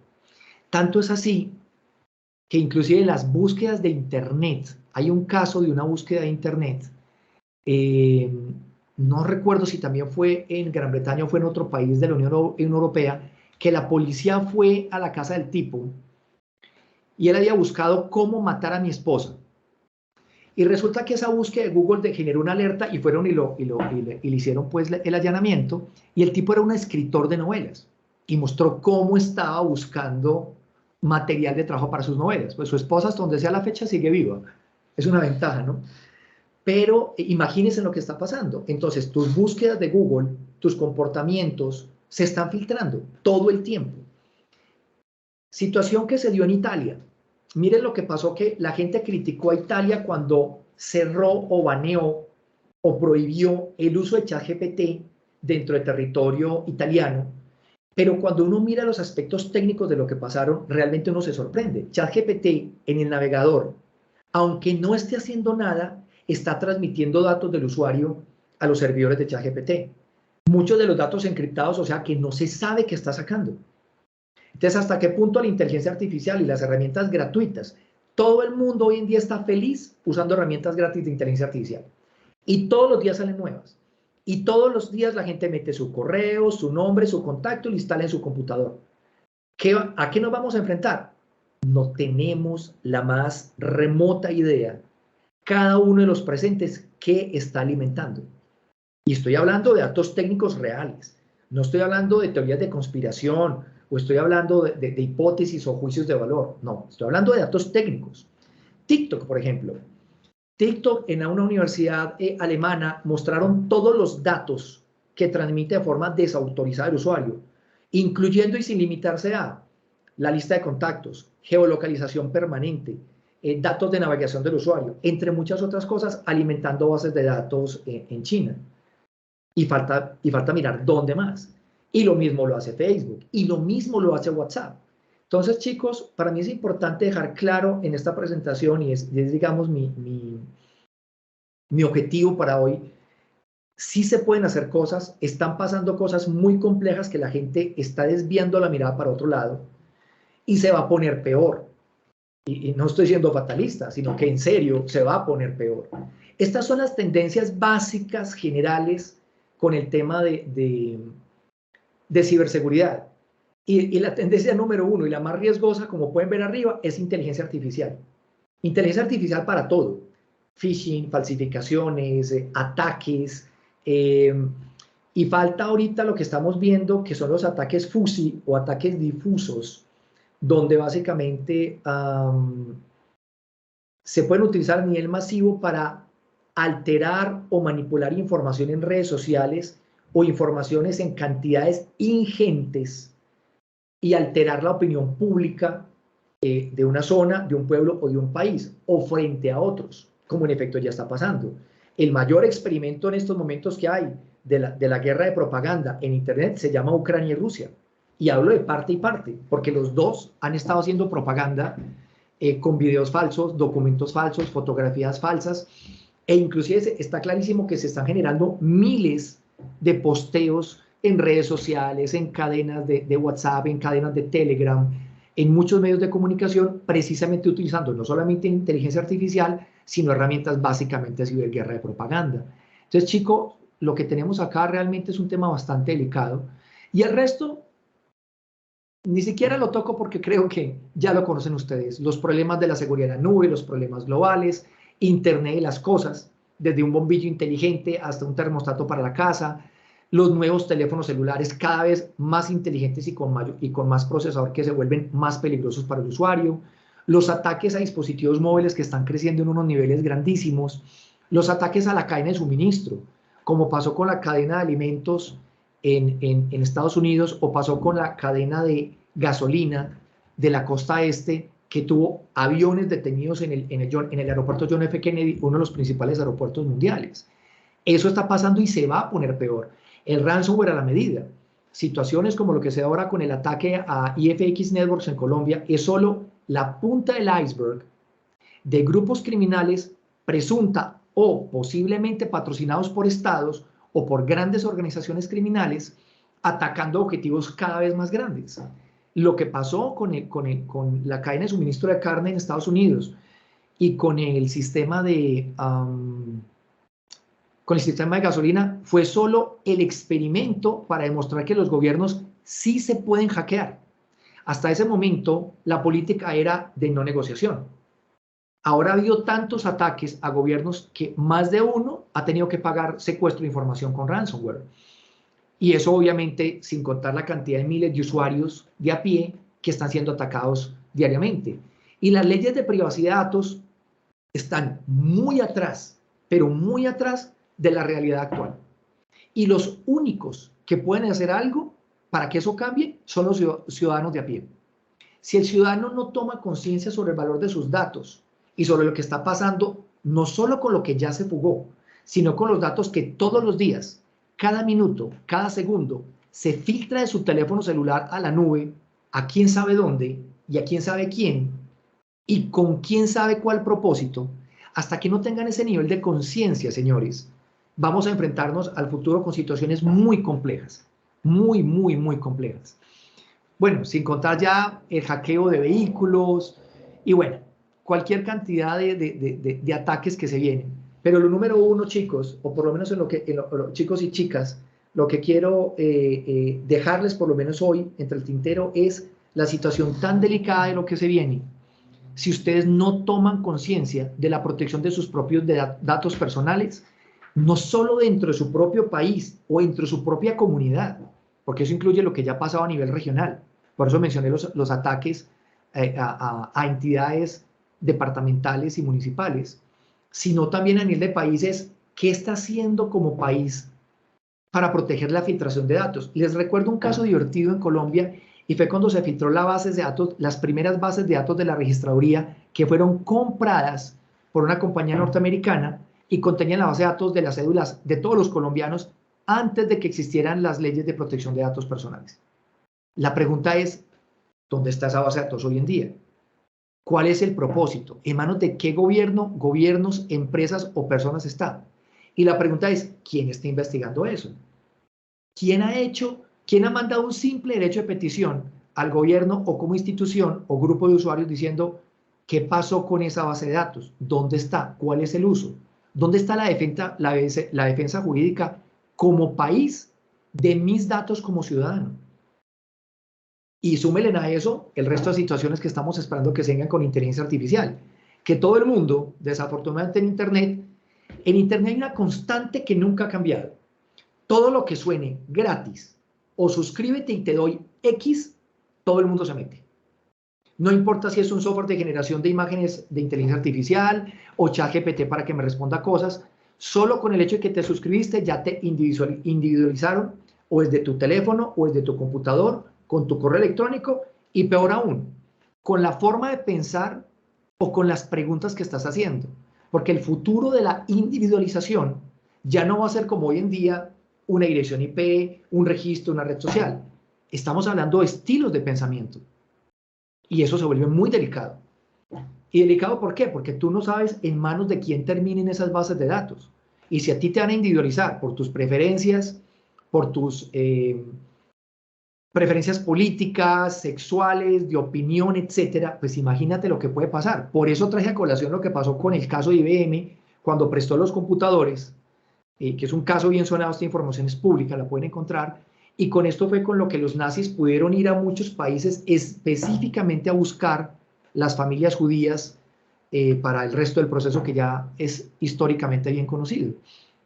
Tanto es así que inclusive en las búsquedas de Internet, hay un caso de una búsqueda de Internet, no recuerdo si también fue en Gran Bretaña o fue en otro país de la Unión Europea, que la policía fue a la casa del tipo y él había buscado cómo matar a mi esposa. Y resulta que esa búsqueda de Google generó una alerta y fueron y le hicieron pues el allanamiento, y el tipo era un escritor de novelas y mostró cómo estaba buscando material de trabajo para sus novelas. Pues su esposa, hasta donde sea la fecha, sigue viva. Es una ventaja, ¿no? Pero imagínense lo que está pasando. Entonces, tus búsquedas de Google, tus comportamientos, se están filtrando todo el tiempo. Situación que se dio en Italia. Miren lo que pasó, que la gente criticó a Italia cuando cerró o baneó o prohibió el uso de ChatGPT dentro del territorio italiano, pero cuando uno mira los aspectos técnicos de lo que pasaron, realmente uno se sorprende. ChatGPT en el navegador, aunque no esté haciendo nada, está transmitiendo datos del usuario a los servidores de ChatGPT. Muchos de los datos encriptados, o sea que no se sabe qué está sacando. Entonces, ¿hasta qué punto la inteligencia artificial y las herramientas gratuitas? Todo el mundo hoy en día está feliz usando herramientas gratis de inteligencia artificial. Y todos los días salen nuevas. Y todos los días la gente mete su correo, su nombre, su contacto y lo instala en su computador. ¿A qué nos vamos a enfrentar? No tenemos la más remota idea, cada uno de los presentes, qué está alimentando. Y estoy hablando de datos técnicos reales. No estoy hablando de teorías de conspiración o estoy hablando de hipótesis o juicios de valor. No, estoy hablando de datos técnicos. TikTok, por ejemplo. TikTok en una universidad alemana mostraron todos los datos que transmite de forma desautorizada el usuario, incluyendo y sin limitarse a la lista de contactos, geolocalización permanente, datos de navegación del usuario, entre muchas otras cosas, alimentando bases de datos en China. Y falta mirar dónde más. Y lo mismo lo hace Facebook. Y lo mismo lo hace WhatsApp. Entonces, chicos, para mí es importante dejar claro en esta presentación, y es digamos, mi objetivo para hoy, sí se pueden hacer cosas, están pasando cosas muy complejas que la gente está desviando la mirada para otro lado. y se va a poner peor. Y no estoy siendo fatalista, sino que en serio se va a poner peor. Estas son las tendencias básicas generales con el tema de ciberseguridad. Y la tendencia número 1 y la más riesgosa, como pueden ver arriba, es inteligencia artificial. Inteligencia artificial para todo. Phishing, falsificaciones, ataques. Y falta ahorita lo que estamos viendo, que son los ataques FUSI o ataques difusos, donde básicamente se pueden utilizar a nivel masivo para alterar o manipular información en redes sociales o informaciones en cantidades ingentes y alterar la opinión pública de una zona, de un pueblo o de un país, o frente a otros, como en efecto ya está pasando. El mayor experimento en estos momentos que hay de la guerra de propaganda en Internet se llama Ucrania y Rusia. Y hablo de parte y parte, porque los dos han estado haciendo propaganda con videos falsos, documentos falsos, fotografías falsas, e inclusive está clarísimo que se están generando miles de posteos en redes sociales, en cadenas de WhatsApp, en cadenas de Telegram, en muchos medios de comunicación, precisamente utilizando no solamente inteligencia artificial, sino herramientas básicamente de ciberguerra de propaganda. Entonces, chicos, lo que tenemos acá realmente es un tema bastante delicado, y el resto ni siquiera lo toco porque creo que ya lo conocen ustedes. Los problemas de la seguridad en la nube, los problemas globales, Internet de las cosas, desde un bombillo inteligente hasta un termostato para la casa, los nuevos teléfonos celulares cada vez más inteligentes y con más procesador que se vuelven más peligrosos para el usuario, los ataques a dispositivos móviles que están creciendo en unos niveles grandísimos, los ataques a la cadena de suministro, como pasó con la cadena de alimentos en Estados Unidos, o pasó con la cadena de gasolina de la costa este, que tuvo aviones detenidos en el aeropuerto John F. Kennedy, uno de los principales aeropuertos mundiales. Eso está pasando y se va a poner peor. El ransomware a la medida. Situaciones como lo que se da ahora con el ataque a IFX Networks en Colombia es solo la punta del iceberg de grupos criminales presunta o posiblemente patrocinados por estados o por grandes organizaciones criminales atacando objetivos cada vez más grandes. Lo que pasó con la cadena de suministro de carne en Estados Unidos y con el sistema de gasolina fue solo el experimento para demostrar que los gobiernos sí se pueden hackear. Hasta ese momento la política era de no negociación. Ahora ha habido tantos ataques a gobiernos que más de uno ha tenido que pagar secuestro de información con ransomware. Y eso obviamente sin contar la cantidad de miles de usuarios de a pie que están siendo atacados diariamente. Y las leyes de privacidad de datos están muy atrás, pero muy atrás de la realidad actual. Y los únicos que pueden hacer algo para que eso cambie son los ciudadanos de a pie. Si el ciudadano no toma conciencia sobre el valor de sus datos y sobre lo que está pasando, no solo con lo que ya se fugó, sino con los datos que todos los días, cada minuto, cada segundo, se filtra de su teléfono celular a la nube, a quién sabe dónde y a quién sabe quién, y con quién sabe cuál propósito, hasta que no tengan ese nivel de conciencia, señores, vamos a enfrentarnos al futuro con situaciones muy complejas, muy, muy, muy complejas. Bueno, sin contar ya el hackeo de vehículos y bueno, cualquier cantidad de ataques que se vienen. Pero lo número uno, chicos, o por lo menos chicos y chicas, lo que quiero dejarles por lo menos hoy entre el tintero es la situación tan delicada de lo que se viene. Si ustedes no toman conciencia de la protección de sus propios datos personales, no solo dentro de su propio país o dentro de su propia comunidad, porque eso incluye lo que ya ha pasado a nivel regional. Por eso mencioné los ataques a entidades departamentales y municipales, sino también a nivel de países. ¿Qué está haciendo como país para proteger la filtración de datos? Les recuerdo un caso divertido en Colombia, y fue cuando se filtró las primeras bases de datos de la registraduría, que fueron compradas por una compañía norteamericana y contenían la base de datos de las cédulas de todos los colombianos antes de que existieran las leyes de protección de datos personales. La pregunta es, ¿dónde está esa base de datos hoy en día? ¿Cuál es el propósito? ¿En manos de qué gobierno, gobiernos, empresas o personas está? Y la pregunta es, ¿quién está investigando eso? ¿Quién ha mandado un simple derecho de petición al gobierno o como institución o grupo de usuarios diciendo qué pasó con esa base de datos, dónde está, cuál es el uso, dónde está la defensa jurídica como país de mis datos como ciudadano. Y súmelen a eso el resto de situaciones que estamos esperando que se vengan con inteligencia artificial. Que todo el mundo, desafortunadamente en Internet hay una constante que nunca ha cambiado. Todo lo que suene gratis o suscríbete y te doy X, todo el mundo se mete. No importa si es un software de generación de imágenes de inteligencia artificial o ChatGPT para que me responda cosas, solo con el hecho de que te suscribiste ya te individualizaron o desde tu teléfono o desde tu computador, con tu correo electrónico y peor aún, con la forma de pensar o con las preguntas que estás haciendo. Porque el futuro de la individualización ya no va a ser como hoy en día una dirección IP, un registro, una red social. Estamos hablando de estilos de pensamiento. Y eso se vuelve muy delicado. ¿Y delicado por qué? Porque tú no sabes en manos de quién terminen esas bases de datos. Y si a ti te van a individualizar por tus preferencias, por tus preferencias políticas, sexuales, de opinión, etcétera, pues imagínate lo que puede pasar. Por eso traje a colación lo que pasó con el caso de IBM cuando prestó los computadores, que es un caso bien sonado, esta información es pública, la pueden encontrar, y con esto fue con lo que los nazis pudieron ir a muchos países específicamente a buscar las familias judías para el resto del proceso que ya es históricamente bien conocido.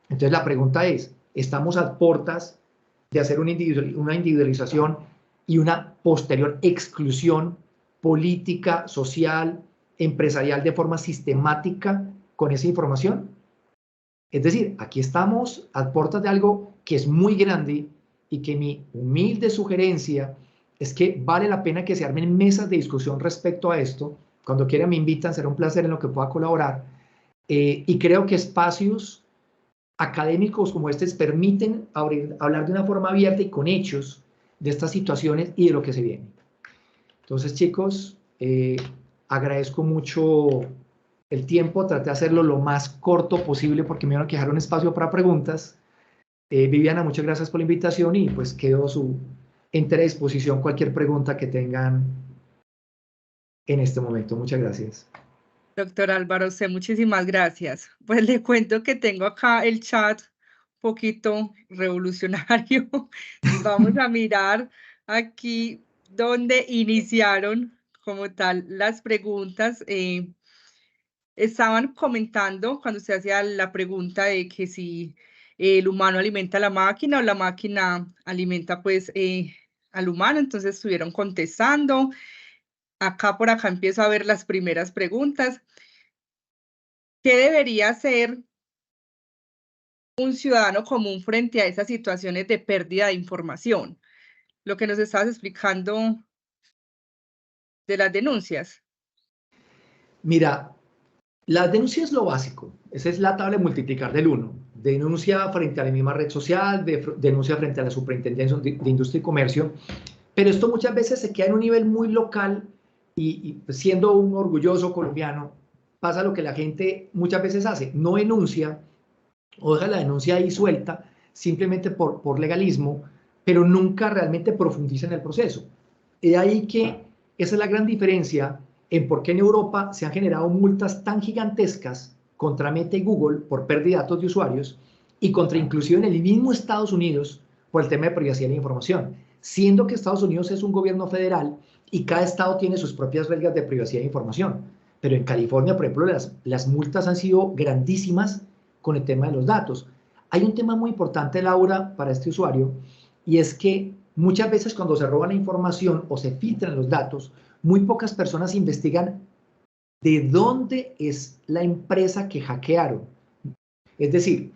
Entonces la pregunta es, ¿estamos a puertas de hacer una individualización y una posterior exclusión política, social, empresarial de forma sistemática con esa información? Es decir, aquí estamos a puertas de algo que es muy grande y que mi humilde sugerencia es que vale la pena que se armen mesas de discusión respecto a esto. Cuando quieran me invitan, será un placer en lo que pueda colaborar. Y creo que espacios académicos como este permiten hablar de una forma abierta y con hechos de estas situaciones y de lo que se viene. Entonces, chicos, agradezco mucho el tiempo, traté de hacerlo lo más corto posible porque me iban a dejar un espacio para preguntas. Viviana, muchas gracias por la invitación y pues quedo a su entera disposición cualquier pregunta que tengan en este momento. Muchas gracias. Doctor Álvaro, usted muchísimas gracias. Pues le cuento que tengo acá el chat un poquito revolucionario. Vamos a mirar aquí donde iniciaron como tal las preguntas. Estaban comentando cuando usted hacía la pregunta de que si el humano alimenta a la máquina o la máquina alimenta pues al humano, entonces estuvieron contestando. Acá por acá empiezo a ver las primeras preguntas. ¿Qué debería hacer un ciudadano común frente a esas situaciones de pérdida de información? Lo que nos estabas explicando de las denuncias. Mira, las denuncias es lo básico. Esa es la tabla de multiplicar del 1. Denuncia frente a la misma red social, denuncia frente a la Superintendencia de Industria y Comercio. Pero esto muchas veces se queda en un nivel muy local y siendo un orgulloso colombiano, pasa lo que la gente muchas veces hace. No denuncia o deja la denuncia ahí suelta simplemente por legalismo, pero nunca realmente profundiza en el proceso. De ahí que esa es la gran diferencia en por qué en Europa se han generado multas tan gigantescas contra Meta y Google por pérdida de datos de usuarios y contra inclusive en el mismo Estados Unidos por el tema de privacidad de la información, siendo que Estados Unidos es un gobierno federal y cada estado tiene sus propias reglas de privacidad de información. Pero en California, por ejemplo, las multas han sido grandísimas con el tema de los datos. Hay un tema muy importante, Laura, para este usuario, y es que muchas veces cuando se roba la información o se filtran los datos, muy pocas personas investigan de dónde es la empresa que hackearon. Es decir,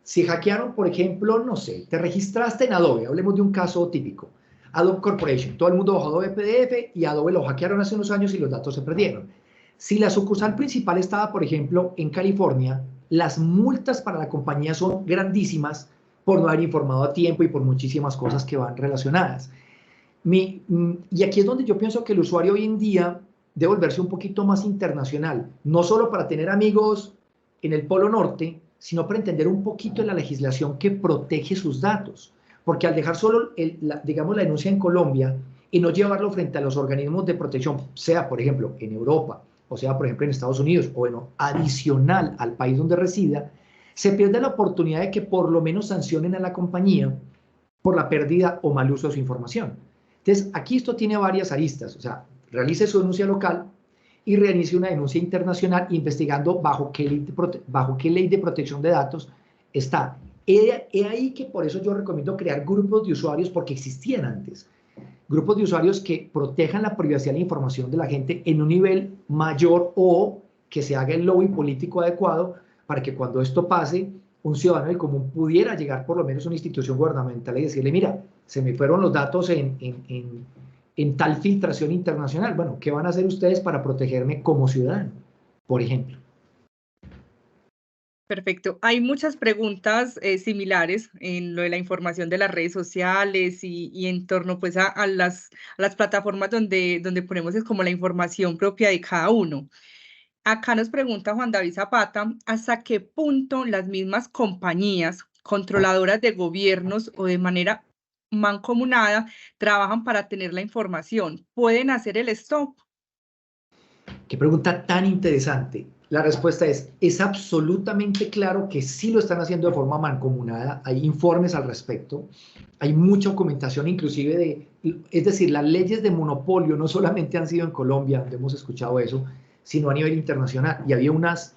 si hackearon, por ejemplo, no sé, te registraste en Adobe, hablemos de un caso típico, Adobe Corporation, todo el mundo bajó Adobe PDF y Adobe lo hackearon hace unos años y los datos se perdieron. Si la sucursal principal estaba, por ejemplo, en California, las multas para la compañía son grandísimas por no haber informado a tiempo y por muchísimas cosas que van relacionadas. Y aquí es donde yo pienso que el usuario hoy en día debe volverse un poquito más internacional, no solo para tener amigos en el Polo Norte, sino para entender un poquito de la legislación que protege sus datos. Porque al dejar solo, digamos, la denuncia en Colombia y no llevarlo frente a los organismos de protección, sea por ejemplo en Europa, o sea por ejemplo en Estados Unidos, o bueno, adicional al país donde resida, se pierde la oportunidad de que por lo menos sancionen a la compañía por la pérdida o mal uso de su información. Entonces, aquí esto tiene varias aristas, o sea, realice su denuncia local y realice una denuncia internacional investigando bajo qué ley de protección de datos está. He ahí que por eso yo recomiendo crear grupos de usuarios, porque existían antes. Grupos de usuarios que protejan la privacidad de la información de la gente en un nivel mayor, o que se haga el lobby político adecuado para que cuando esto pase, un ciudadano del común pudiera llegar por lo menos a una institución gubernamental y decirle, mira, se me fueron los datos en tal filtración internacional. Bueno, ¿qué van a hacer ustedes para protegerme como ciudadano, por ejemplo? Perfecto. Hay muchas preguntas similares en lo de la información de las redes sociales y en torno pues a las plataformas donde ponemos es como la información propia de cada uno. Acá nos pregunta Juan David Zapata, ¿hasta qué punto las mismas compañías controladoras de gobiernos o de manera mancomunada trabajan para tener la información? ¿Pueden hacer el stop? Qué pregunta tan interesante. La respuesta es absolutamente claro que sí lo están haciendo de forma mancomunada. Hay informes al respecto. Hay mucha documentación, inclusive es decir, las leyes de monopolio no solamente han sido en Colombia, donde hemos escuchado eso, sino a nivel internacional. Y había unas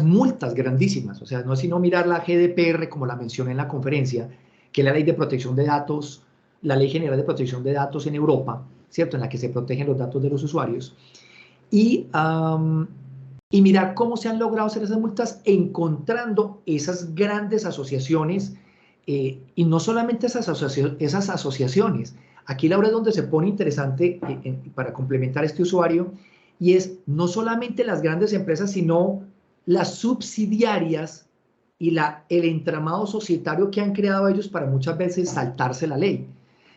multas grandísimas. O sea, no es sino mirar la GDPR, como la mencioné en la conferencia, que es la ley de protección de datos, la ley general de protección de datos en Europa, ¿cierto? En la que se protegen los datos de los usuarios. Y mirar cómo se han logrado hacer esas multas encontrando esas grandes asociaciones, y no solamente esas asociaciones. Aquí, Laura, es donde se pone interesante para complementar este usuario, y es no solamente las grandes empresas, sino las subsidiarias y el entramado societario que han creado ellos para muchas veces saltarse la ley.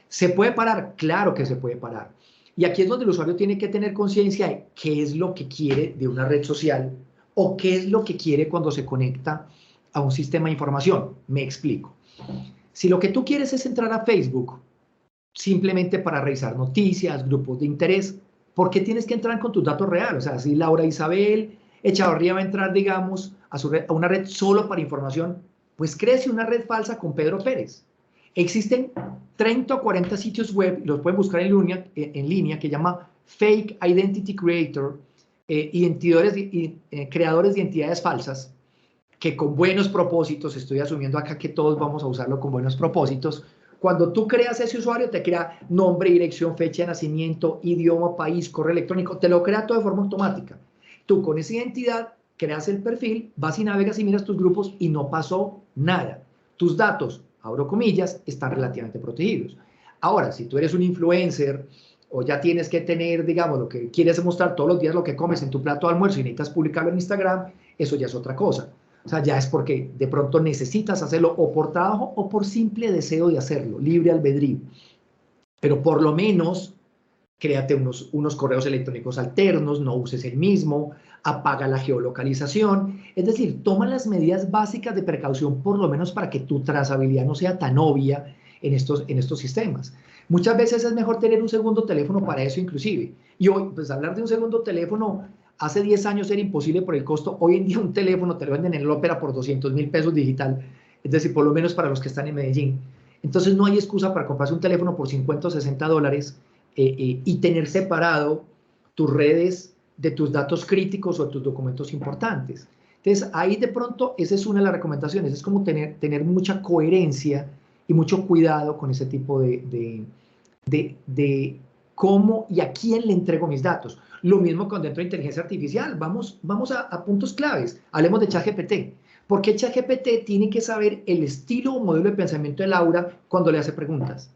¿Se puede parar? Claro que se puede parar. Y aquí es donde el usuario tiene que tener conciencia de qué es lo que quiere de una red social o qué es lo que quiere cuando se conecta a un sistema de información. Me explico. Si lo que tú quieres es entrar a Facebook simplemente para revisar noticias, grupos de interés, ¿por qué tienes que entrar con tus datos reales? O sea, si Laura Isabel Echavarría va a entrar, digamos, a una red solo para información, pues créese una red falsa con Pedro Pérez. Existen 30 o 40 sitios web, los pueden buscar en línea, que llama Fake Identity Creator, creadores de identidades falsas, que con buenos propósitos, estoy asumiendo acá que todos vamos a usarlo con buenos propósitos, cuando tú creas ese usuario, te crea nombre, dirección, fecha de nacimiento, idioma, país, correo electrónico, te lo crea todo de forma automática. Tú con esa identidad creas el perfil, vas y navegas y miras tus grupos y no pasó nada. Tus datos, abro comillas, están relativamente protegidos. Ahora, si tú eres un influencer o ya tienes que tener, digamos, lo que quieres mostrar todos los días lo que comes en tu plato de almuerzo y necesitas publicarlo en Instagram, eso ya es otra cosa. O sea, ya es porque de pronto necesitas hacerlo o por trabajo o por simple deseo de hacerlo, libre albedrío. Pero por lo menos créate unos correos electrónicos alternos, no uses el mismo, apaga la geolocalización. Es decir, toma las medidas básicas de precaución, por lo menos para que tu trazabilidad no sea tan obvia en estos sistemas. Muchas veces es mejor tener un segundo teléfono para eso inclusive. Y hoy, pues hablar de un segundo teléfono, hace 10 años era imposible por el costo. Hoy en día un teléfono te lo venden en el Ópera por 200.000 pesos digital. Es decir, por lo menos para los que están en Medellín. Entonces no hay excusa para comprarse un teléfono por 50 o 60 dólares y tener separado tus redes de tus datos críticos o de tus documentos importantes. Entonces, ahí de pronto, esa es una de las recomendaciones, es como tener mucha coherencia y mucho cuidado con ese tipo de cómo y a quién le entrego mis datos. Lo mismo con dentro de inteligencia artificial. Vamos a puntos claves. Hablemos de ChatGPT. ¿Por qué ChatGPT tiene que saber el estilo o modelo de pensamiento de Laura cuando le hace preguntas?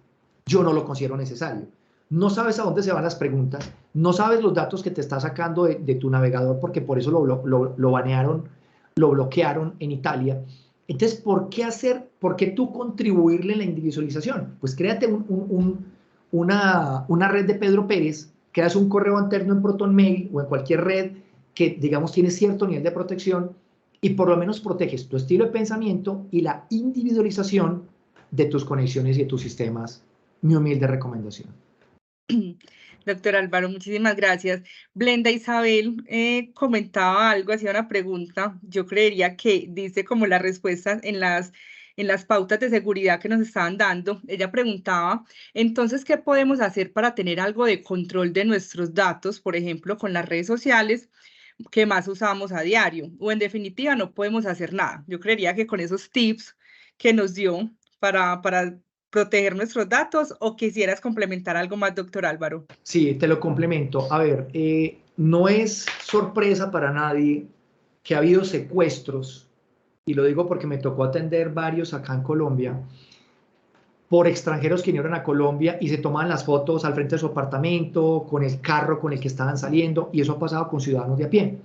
Yo no lo considero necesario. No sabes a dónde se van las preguntas, no sabes los datos que te está sacando de tu navegador, porque por eso lo banearon, lo bloquearon en Italia. Entonces, ¿por qué tú contribuirle en la individualización? Pues créate una red de Pedro Pérez, creas un correo alterno en ProtonMail o en cualquier red que, digamos, tiene cierto nivel de protección y por lo menos proteges tu estilo de pensamiento y la individualización de tus conexiones y de tus sistemas mi humilde recomendación. Doctor Álvaro, muchísimas gracias. Blenda Isabel comentaba algo, hacía una pregunta. Yo creería que dice como las respuestas en las pautas de seguridad que nos estaban dando. Ella preguntaba, entonces, ¿qué podemos hacer para tener algo de control de nuestros datos, por ejemplo, con las redes sociales que más usamos a diario? O en definitiva, no podemos hacer nada. Yo creería que con esos tips que nos dio para proteger nuestros datos, o quisieras complementar algo más, doctor Álvaro. Sí, te lo complemento. A ver, no es sorpresa para nadie que ha habido secuestros, y lo digo porque me tocó atender varios acá en Colombia, por extranjeros que vinieron a Colombia y se toman las fotos al frente de su apartamento, con el carro con el que estaban saliendo, y eso ha pasado con ciudadanos de a pie.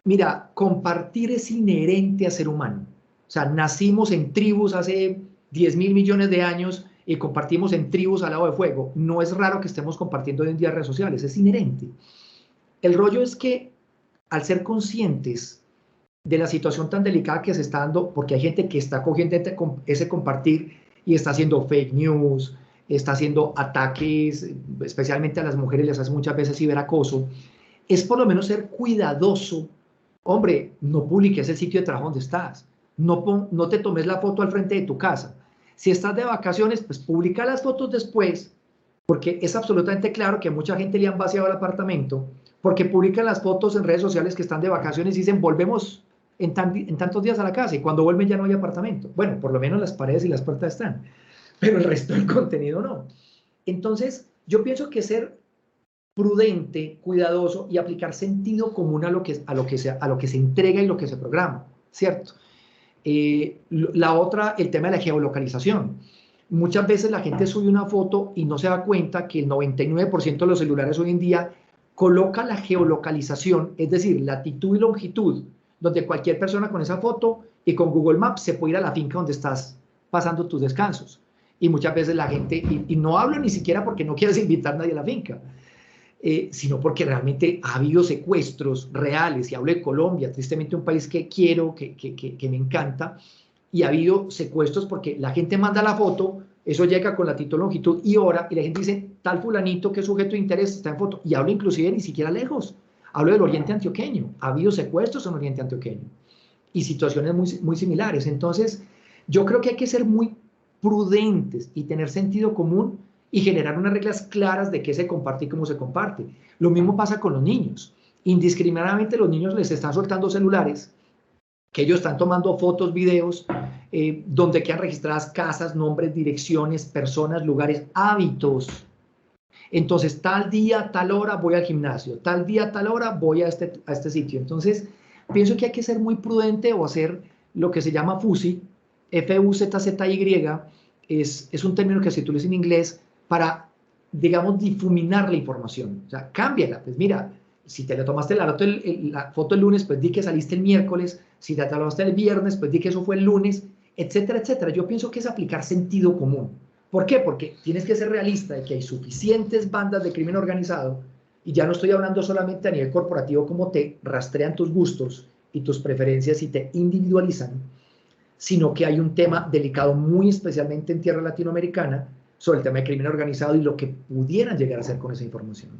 Mira, compartir es inherente a ser humano. O sea, nacimos en tribus hace 10.000 millones de años y compartimos en tribus al lado de fuego. No es raro que estemos compartiendo hoy en día redes sociales, es inherente. El rollo es que al ser conscientes de la situación tan delicada que se está dando, porque hay gente que está cogiendo ese compartir y está haciendo fake news, está haciendo ataques, especialmente a las mujeres les hace muchas veces ciberacoso, es por lo menos ser cuidadoso. Hombre, no publiques el sitio de trabajo donde estás, no te tomes la foto al frente de tu casa. Si estás de vacaciones, pues publica las fotos después, porque es absolutamente claro que a mucha gente le han vaciado el apartamento, porque publican las fotos en redes sociales que están de vacaciones y dicen, volvemos en tantos días a la casa, y cuando vuelven ya no hay apartamento. Bueno, por lo menos las paredes y las puertas están, pero el resto del contenido no. Entonces, yo pienso que ser prudente, cuidadoso y aplicar sentido común a lo que se entrega y lo que se programa, ¿cierto? La otra, el tema de la geolocalización. Muchas veces la gente sube una foto y no se da cuenta que el 99% de los celulares hoy en día coloca la geolocalización, es decir, latitud y longitud, donde cualquier persona con esa foto y con Google Maps se puede ir a la finca donde estás pasando tus descansos. Y muchas veces la gente, y no hablo ni siquiera porque no quieras invitar a nadie a la finca, sino porque realmente ha habido secuestros reales, y hablo de Colombia, tristemente un país que quiero, que me encanta, y ha habido secuestros porque la gente manda la foto, eso llega con latitud, longitud y hora, y la gente dice, tal fulanito que es sujeto de interés está en foto, y hablo inclusive ni siquiera lejos, hablo del Oriente Antioqueño, ha habido secuestros en Oriente Antioqueño, y situaciones muy similares. Entonces, yo creo que hay que ser muy prudentes y tener sentido común y generar unas reglas claras de qué se comparte y cómo se comparte. Lo mismo pasa con los niños. Indiscriminadamente los niños les están soltando celulares, que ellos están tomando fotos, videos, donde quedan registradas casas, nombres, direcciones, personas, lugares, hábitos. Entonces, tal día, tal hora voy al gimnasio, tal día, tal hora voy a este sitio. Entonces, pienso que hay que ser muy prudente o hacer lo que se llama FUZY, F-U-Z-Z-Y, es un término que se utiliza en inglés para, digamos, difuminar la información. O sea, cámbiala. Pues mira, si te la tomaste la foto el lunes, pues di que saliste el miércoles. Si te la tomaste el viernes, pues di que eso fue el lunes, etcétera, etcétera. Yo pienso que es aplicar sentido común. ¿Por qué? Porque tienes que ser realista de que hay suficientes bandas de crimen organizado, y ya no estoy hablando solamente a nivel corporativo, como te rastrean tus gustos y tus preferencias y te individualizan, sino que hay un tema delicado muy especialmente en tierra latinoamericana sobre el tema de crimen organizado y lo que pudieran llegar a hacer con esa información.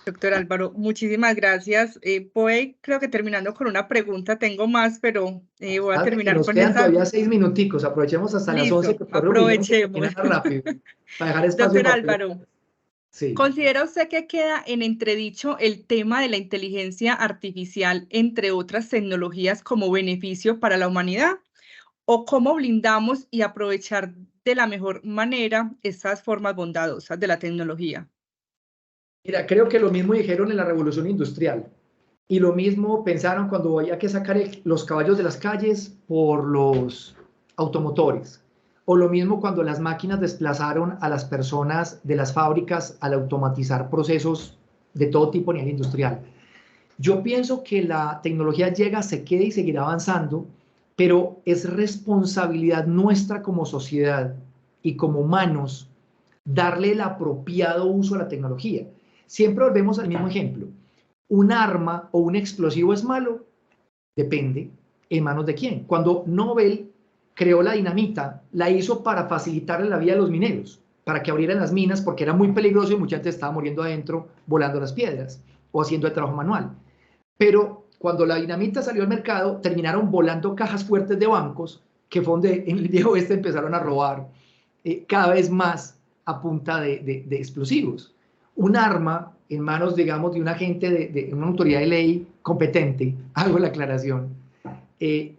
Doctor Álvaro, muchísimas gracias. Voy, creo que terminando con una pregunta, tengo más, pero voy a terminar nos con quedan esa. todavía 6 minuticos, aprovechemos hasta las 11, que aprovechemos. Rápido, para dejar espacio. Doctor Álvaro, sí. ¿Considera usted que queda en entredicho el tema de la inteligencia artificial, entre otras tecnologías, como beneficio para la humanidad? ¿O cómo blindamos y aprovechar de la mejor manera estas formas bondadosas de la tecnología? Mira, creo que lo mismo dijeron en la Revolución Industrial, y lo mismo pensaron cuando había que sacar los caballos de las calles por los automotores, o lo mismo cuando las máquinas desplazaron a las personas de las fábricas al automatizar procesos de todo tipo a nivel industrial. Yo pienso que la tecnología llega, se queda y seguirá avanzando, pero es responsabilidad nuestra como sociedad y como humanos darle el apropiado uso a la tecnología. Siempre volvemos al mismo ejemplo. ¿Un arma o un explosivo es malo? Depende. ¿En manos de quién? Cuando Nobel creó la dinamita, la hizo para facilitarle la vida a los mineros, para que abrieran las minas, porque era muy peligroso y mucha gente estaba muriendo adentro volando las piedras o haciendo el trabajo manual. Pero cuando la dinamita salió al mercado, terminaron volando cajas fuertes de bancos, que fue donde en el viejo oeste empezaron a robar cada vez más a punta de explosivos. Un arma en manos, digamos, de un agente de una autoridad de ley competente, hago la aclaración,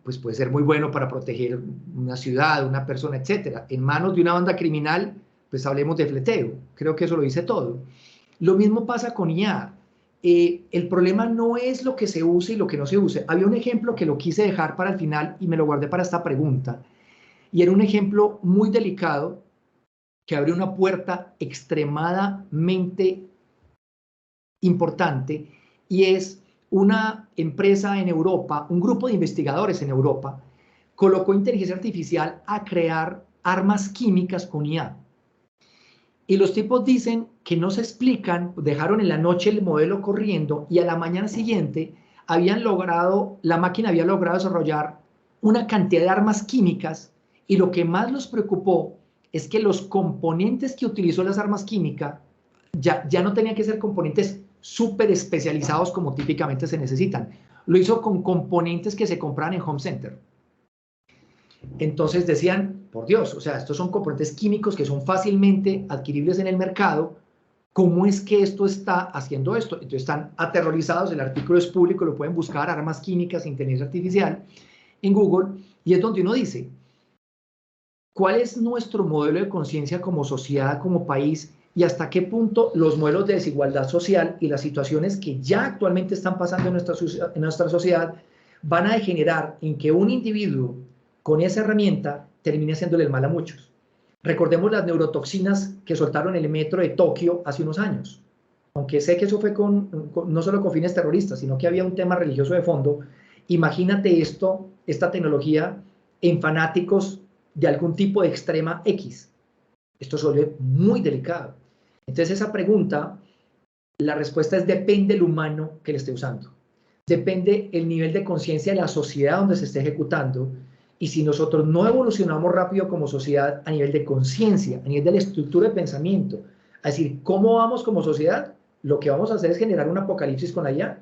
pues puede ser muy bueno para proteger una ciudad, una persona, etcétera. En manos de una banda criminal, pues hablemos de fleteo. Creo que eso lo dice todo. Lo mismo pasa con IA. El problema no es lo que se use y lo que no se use. Había un ejemplo que lo quise dejar para el final y me lo guardé para esta pregunta. Y era un ejemplo muy delicado que abre una puerta extremadamente importante, y es una empresa en Europa, un grupo de investigadores en Europa, colocó inteligencia artificial a crear armas químicas con IA. Y los tipos dicen que no se explican, dejaron en la noche el modelo corriendo y a la mañana siguiente la máquina había logrado desarrollar una cantidad de armas químicas, y lo que más los preocupó es que los componentes que utilizó las armas químicas ya no tenían que ser componentes súper especializados como típicamente se necesitan. Lo hizo con componentes que se compran en Home Center. Entonces decían, por Dios, o sea, estos son componentes químicos que son fácilmente adquiribles en el mercado. ¿Cómo es que esto está haciendo esto? Entonces están aterrorizados, el artículo es público, lo pueden buscar, armas químicas, inteligencia artificial, en Google, y es donde uno dice, ¿cuál es nuestro modelo de conciencia como sociedad, como país, y hasta qué punto los modelos de desigualdad social y las situaciones que ya actualmente están pasando en nuestra sociedad van a degenerar en que un individuo con esa herramienta termine haciéndole el mal a muchos? Recordemos las neurotoxinas que soltaron en el metro de Tokio hace unos años. Aunque sé que eso fue no solo con fines terroristas, sino que había un tema religioso de fondo. Imagínate esta tecnología en fanáticos de algún tipo de extrema X. Esto se vuelve muy delicado. Entonces esa pregunta, la respuesta es depende del humano que le esté usando. Depende el nivel de conciencia de la sociedad donde se esté ejecutando. Y si nosotros no evolucionamos rápido como sociedad a nivel de conciencia, a nivel de la estructura de pensamiento, es decir, ¿cómo vamos como sociedad? Lo que vamos a hacer es generar un apocalipsis con la IA.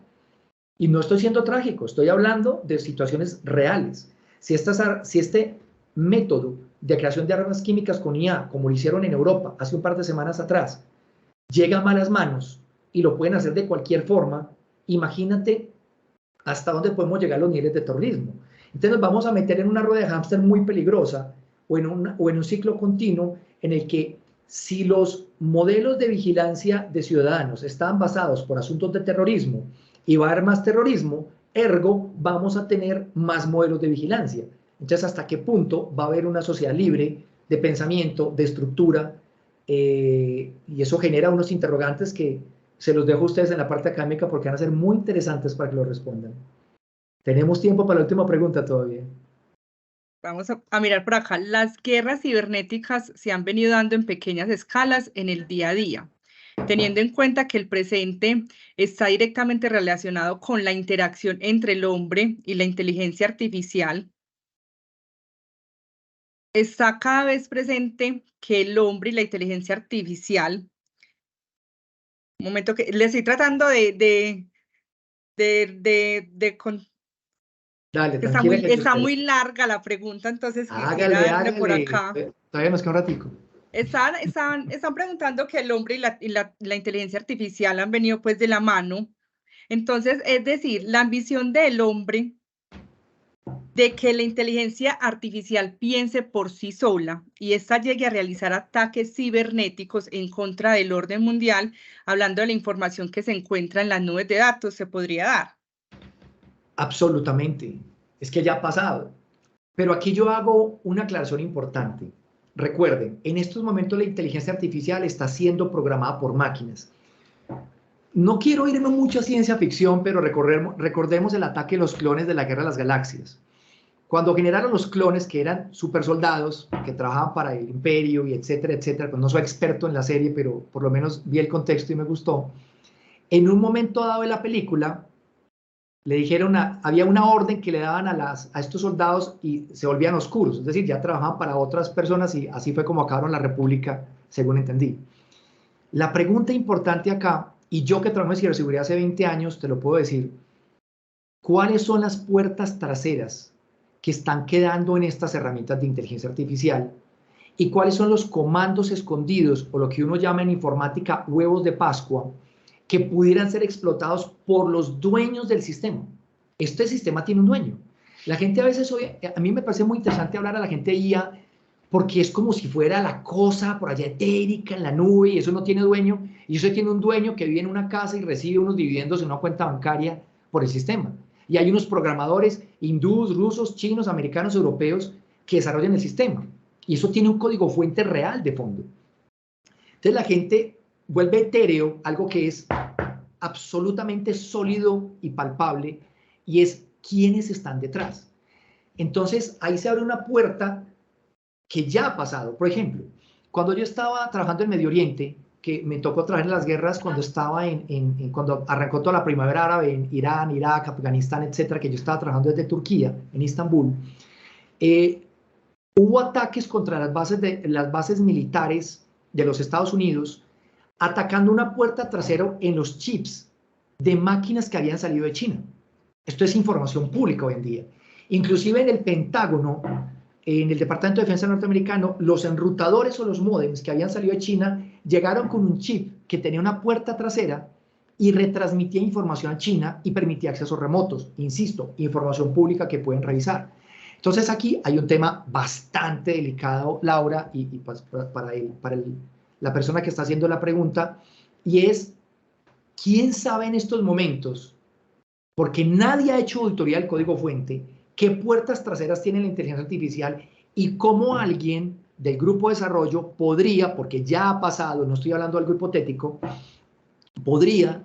Y no estoy siendo trágico, estoy hablando de situaciones reales. Si este método de creación de armas químicas con IA, como lo hicieron en Europa hace un par de semanas atrás, llega a malas manos y lo pueden hacer de cualquier forma, imagínate hasta dónde podemos llegar los niveles de terrorismo. Entonces nos vamos a meter en una rueda de hámster muy peligrosa o en un ciclo continuo en el que si los modelos de vigilancia de ciudadanos están basados por asuntos de terrorismo y va a haber más terrorismo, ergo vamos a tener más modelos de vigilancia. Entonces, ¿hasta qué punto va a haber una sociedad libre de pensamiento, de estructura? Y eso genera unos interrogantes que se los dejo a ustedes en la parte académica porque van a ser muy interesantes para que lo respondan. Tenemos tiempo para la última pregunta todavía. Vamos a mirar por acá. Las guerras cibernéticas se han venido dando en pequeñas escalas en el día a día, teniendo en cuenta que el presente está directamente relacionado con la interacción entre el hombre y la inteligencia artificial. Está cada vez presente que el hombre y la inteligencia artificial, un momento que le estoy tratando de Dale, tranquila. está muy larga la pregunta, entonces quisiera Hágale, darle por hágale. acá. Todavía nos queda un ratico. Están preguntando que el hombre y la inteligencia artificial han venido pues de la mano. Entonces, es decir, la ambición del hombre de que la inteligencia artificial piense por sí sola y ésta llegue a realizar ataques cibernéticos en contra del orden mundial, hablando de la información que se encuentra en las nubes de datos, ¿se podría dar? Absolutamente. Es que ya ha pasado. Pero aquí yo hago una aclaración importante. Recuerden, en estos momentos la inteligencia artificial está siendo programada por máquinas. No quiero irme mucho a ciencia ficción, pero recordemos el ataque de los clones de la Guerra de las Galaxias. Cuando generaron los clones, que eran super soldados, que trabajaban para el imperio y etcétera, etcétera, pues no soy experto en la serie, pero por lo menos vi el contexto y me gustó. En un momento dado de la película, le dijeron, había una orden que le daban a estos soldados y se volvían oscuros, es decir, ya trabajaban para otras personas y así fue como acabaron la República, según entendí. La pregunta importante acá, y yo que trabajo en ciberseguridad hace 20 años, te lo puedo decir, ¿cuáles son las puertas traseras que están quedando en estas herramientas de inteligencia artificial? ¿Y cuáles son los comandos escondidos, o lo que uno llama en informática huevos de Pascua, que pudieran ser explotados por los dueños del sistema? Este sistema tiene un dueño. La gente a veces, a mí me parece muy interesante hablar a la gente de IA, porque es como si fuera la cosa por allá etérica en la nube y eso no tiene dueño, y eso tiene un dueño que vive en una casa y recibe unos dividendos en una cuenta bancaria por el sistema. Y hay unos programadores hindús, rusos, chinos, americanos, europeos que desarrollan el sistema. Y eso tiene un código fuente real de fondo. Entonces la gente vuelve etéreo algo que es absolutamente sólido y palpable, y es quiénes están detrás. Entonces ahí se abre una puerta que ya ha pasado. Por ejemplo, cuando yo estaba trabajando en Medio Oriente, que me tocó trabajar en las guerras cuando estaba cuando arrancó toda la primavera árabe en Irán, Irak, Afganistán, etcétera, que yo estaba trabajando desde Turquía, en Istambul, hubo ataques contra las bases militares de los Estados Unidos, atacando una puerta trasera en los chips de máquinas que habían salido de China. Esto es información pública hoy en día. Inclusive en el Pentágono, en el Departamento de Defensa norteamericano, los enrutadores o los módems que habían salido de China llegaron con un chip que tenía una puerta trasera y retransmitía información a China y permitía accesos remotos. Insisto, información pública que pueden revisar. Entonces aquí hay un tema bastante delicado, Laura, y para la persona que está haciendo la pregunta, y es, ¿quién sabe en estos momentos, porque nadie ha hecho auditoría del código fuente, qué puertas traseras tiene la inteligencia artificial y cómo alguien del grupo de desarrollo podría, porque ya ha pasado, no estoy hablando de algo hipotético, podría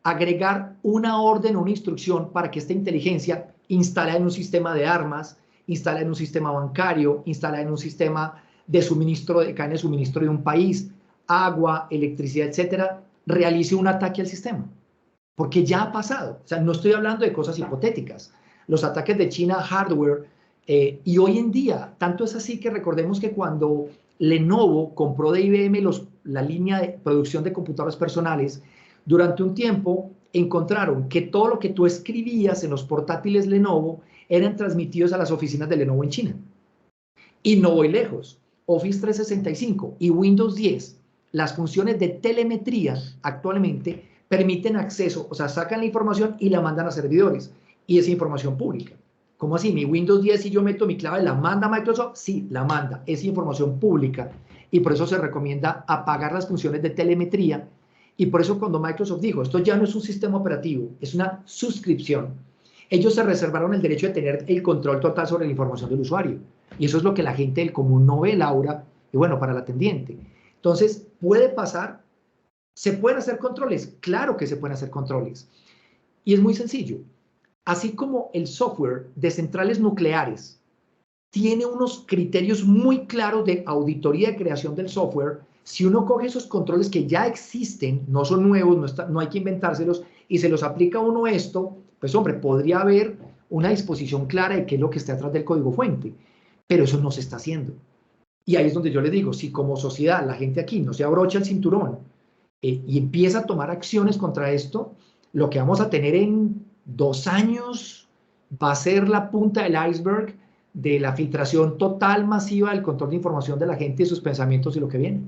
agregar una orden o una instrucción para que esta inteligencia instala en un sistema de armas, instala en un sistema bancario, instala en un sistema de suministro, de cadena de suministro de un país, agua, electricidad, etcétera, realice un ataque al sistema. Porque ya ha pasado. O sea, no estoy hablando de cosas hipotéticas. Los ataques de China hardware, y hoy en día, tanto es así que recordemos que cuando Lenovo compró de IBM la línea de producción de computadoras personales, durante un tiempo encontraron que todo lo que tú escribías en los portátiles Lenovo eran transmitidos a las oficinas de Lenovo en China. Y no voy lejos. Office 365 y Windows 10, las funciones de telemetría actualmente permiten acceso, o sea, sacan la información y la mandan a servidores. Y es información pública. ¿Cómo así? Mi Windows 10, si yo meto mi clave, ¿la manda Microsoft? Sí, la manda. Es información pública. Y por eso se recomienda apagar las funciones de telemetría. Y por eso cuando Microsoft dijo, esto ya no es un sistema operativo, es una suscripción, ellos se reservaron el derecho de tener el control total sobre la información del usuario. Y eso es lo que la gente del común no ve, Laura, y bueno, para el atendiente. Entonces, ¿puede pasar? ¿Se pueden hacer controles? Claro que se pueden hacer controles. Y es muy sencillo. Así como el software de centrales nucleares tiene unos criterios muy claros de auditoría de creación del software, si uno coge esos controles que ya existen, no son nuevos, no hay que inventárselos, y se los aplica a uno esto, pues hombre, podría haber una disposición clara de qué es lo que está atrás del código fuente, pero eso no se está haciendo. Y ahí es donde yo le digo, si como sociedad la gente aquí no se abrocha el cinturón y empieza a tomar acciones contra esto, lo que vamos a tener en 2 años va a ser la punta del iceberg de la filtración total masiva del control de información de la gente y sus pensamientos y lo que viene.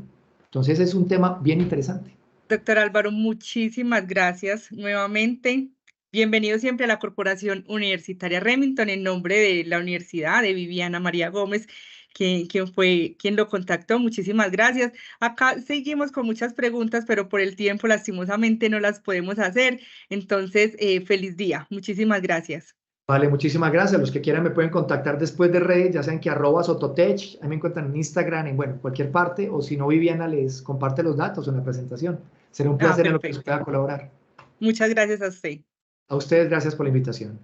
Entonces es un tema bien interesante. Doctor Álvaro, muchísimas gracias nuevamente. Bienvenido siempre a la Corporación Universitaria Remington en nombre de la Universidad de Viviana María Gómez, quien fue quien lo contactó. Muchísimas gracias. Acá seguimos con muchas preguntas, pero por el tiempo lastimosamente no las podemos hacer. Entonces, feliz día. Muchísimas gracias. Vale, muchísimas gracias. Los que quieran me pueden contactar después de redes, ya saben que @sototech, ahí me encuentran en Instagram, en bueno, cualquier parte, o si no, Viviana les comparte los datos en la presentación. Será un placer en lo que les pueda colaborar. Muchas gracias a usted. A ustedes, gracias por la invitación.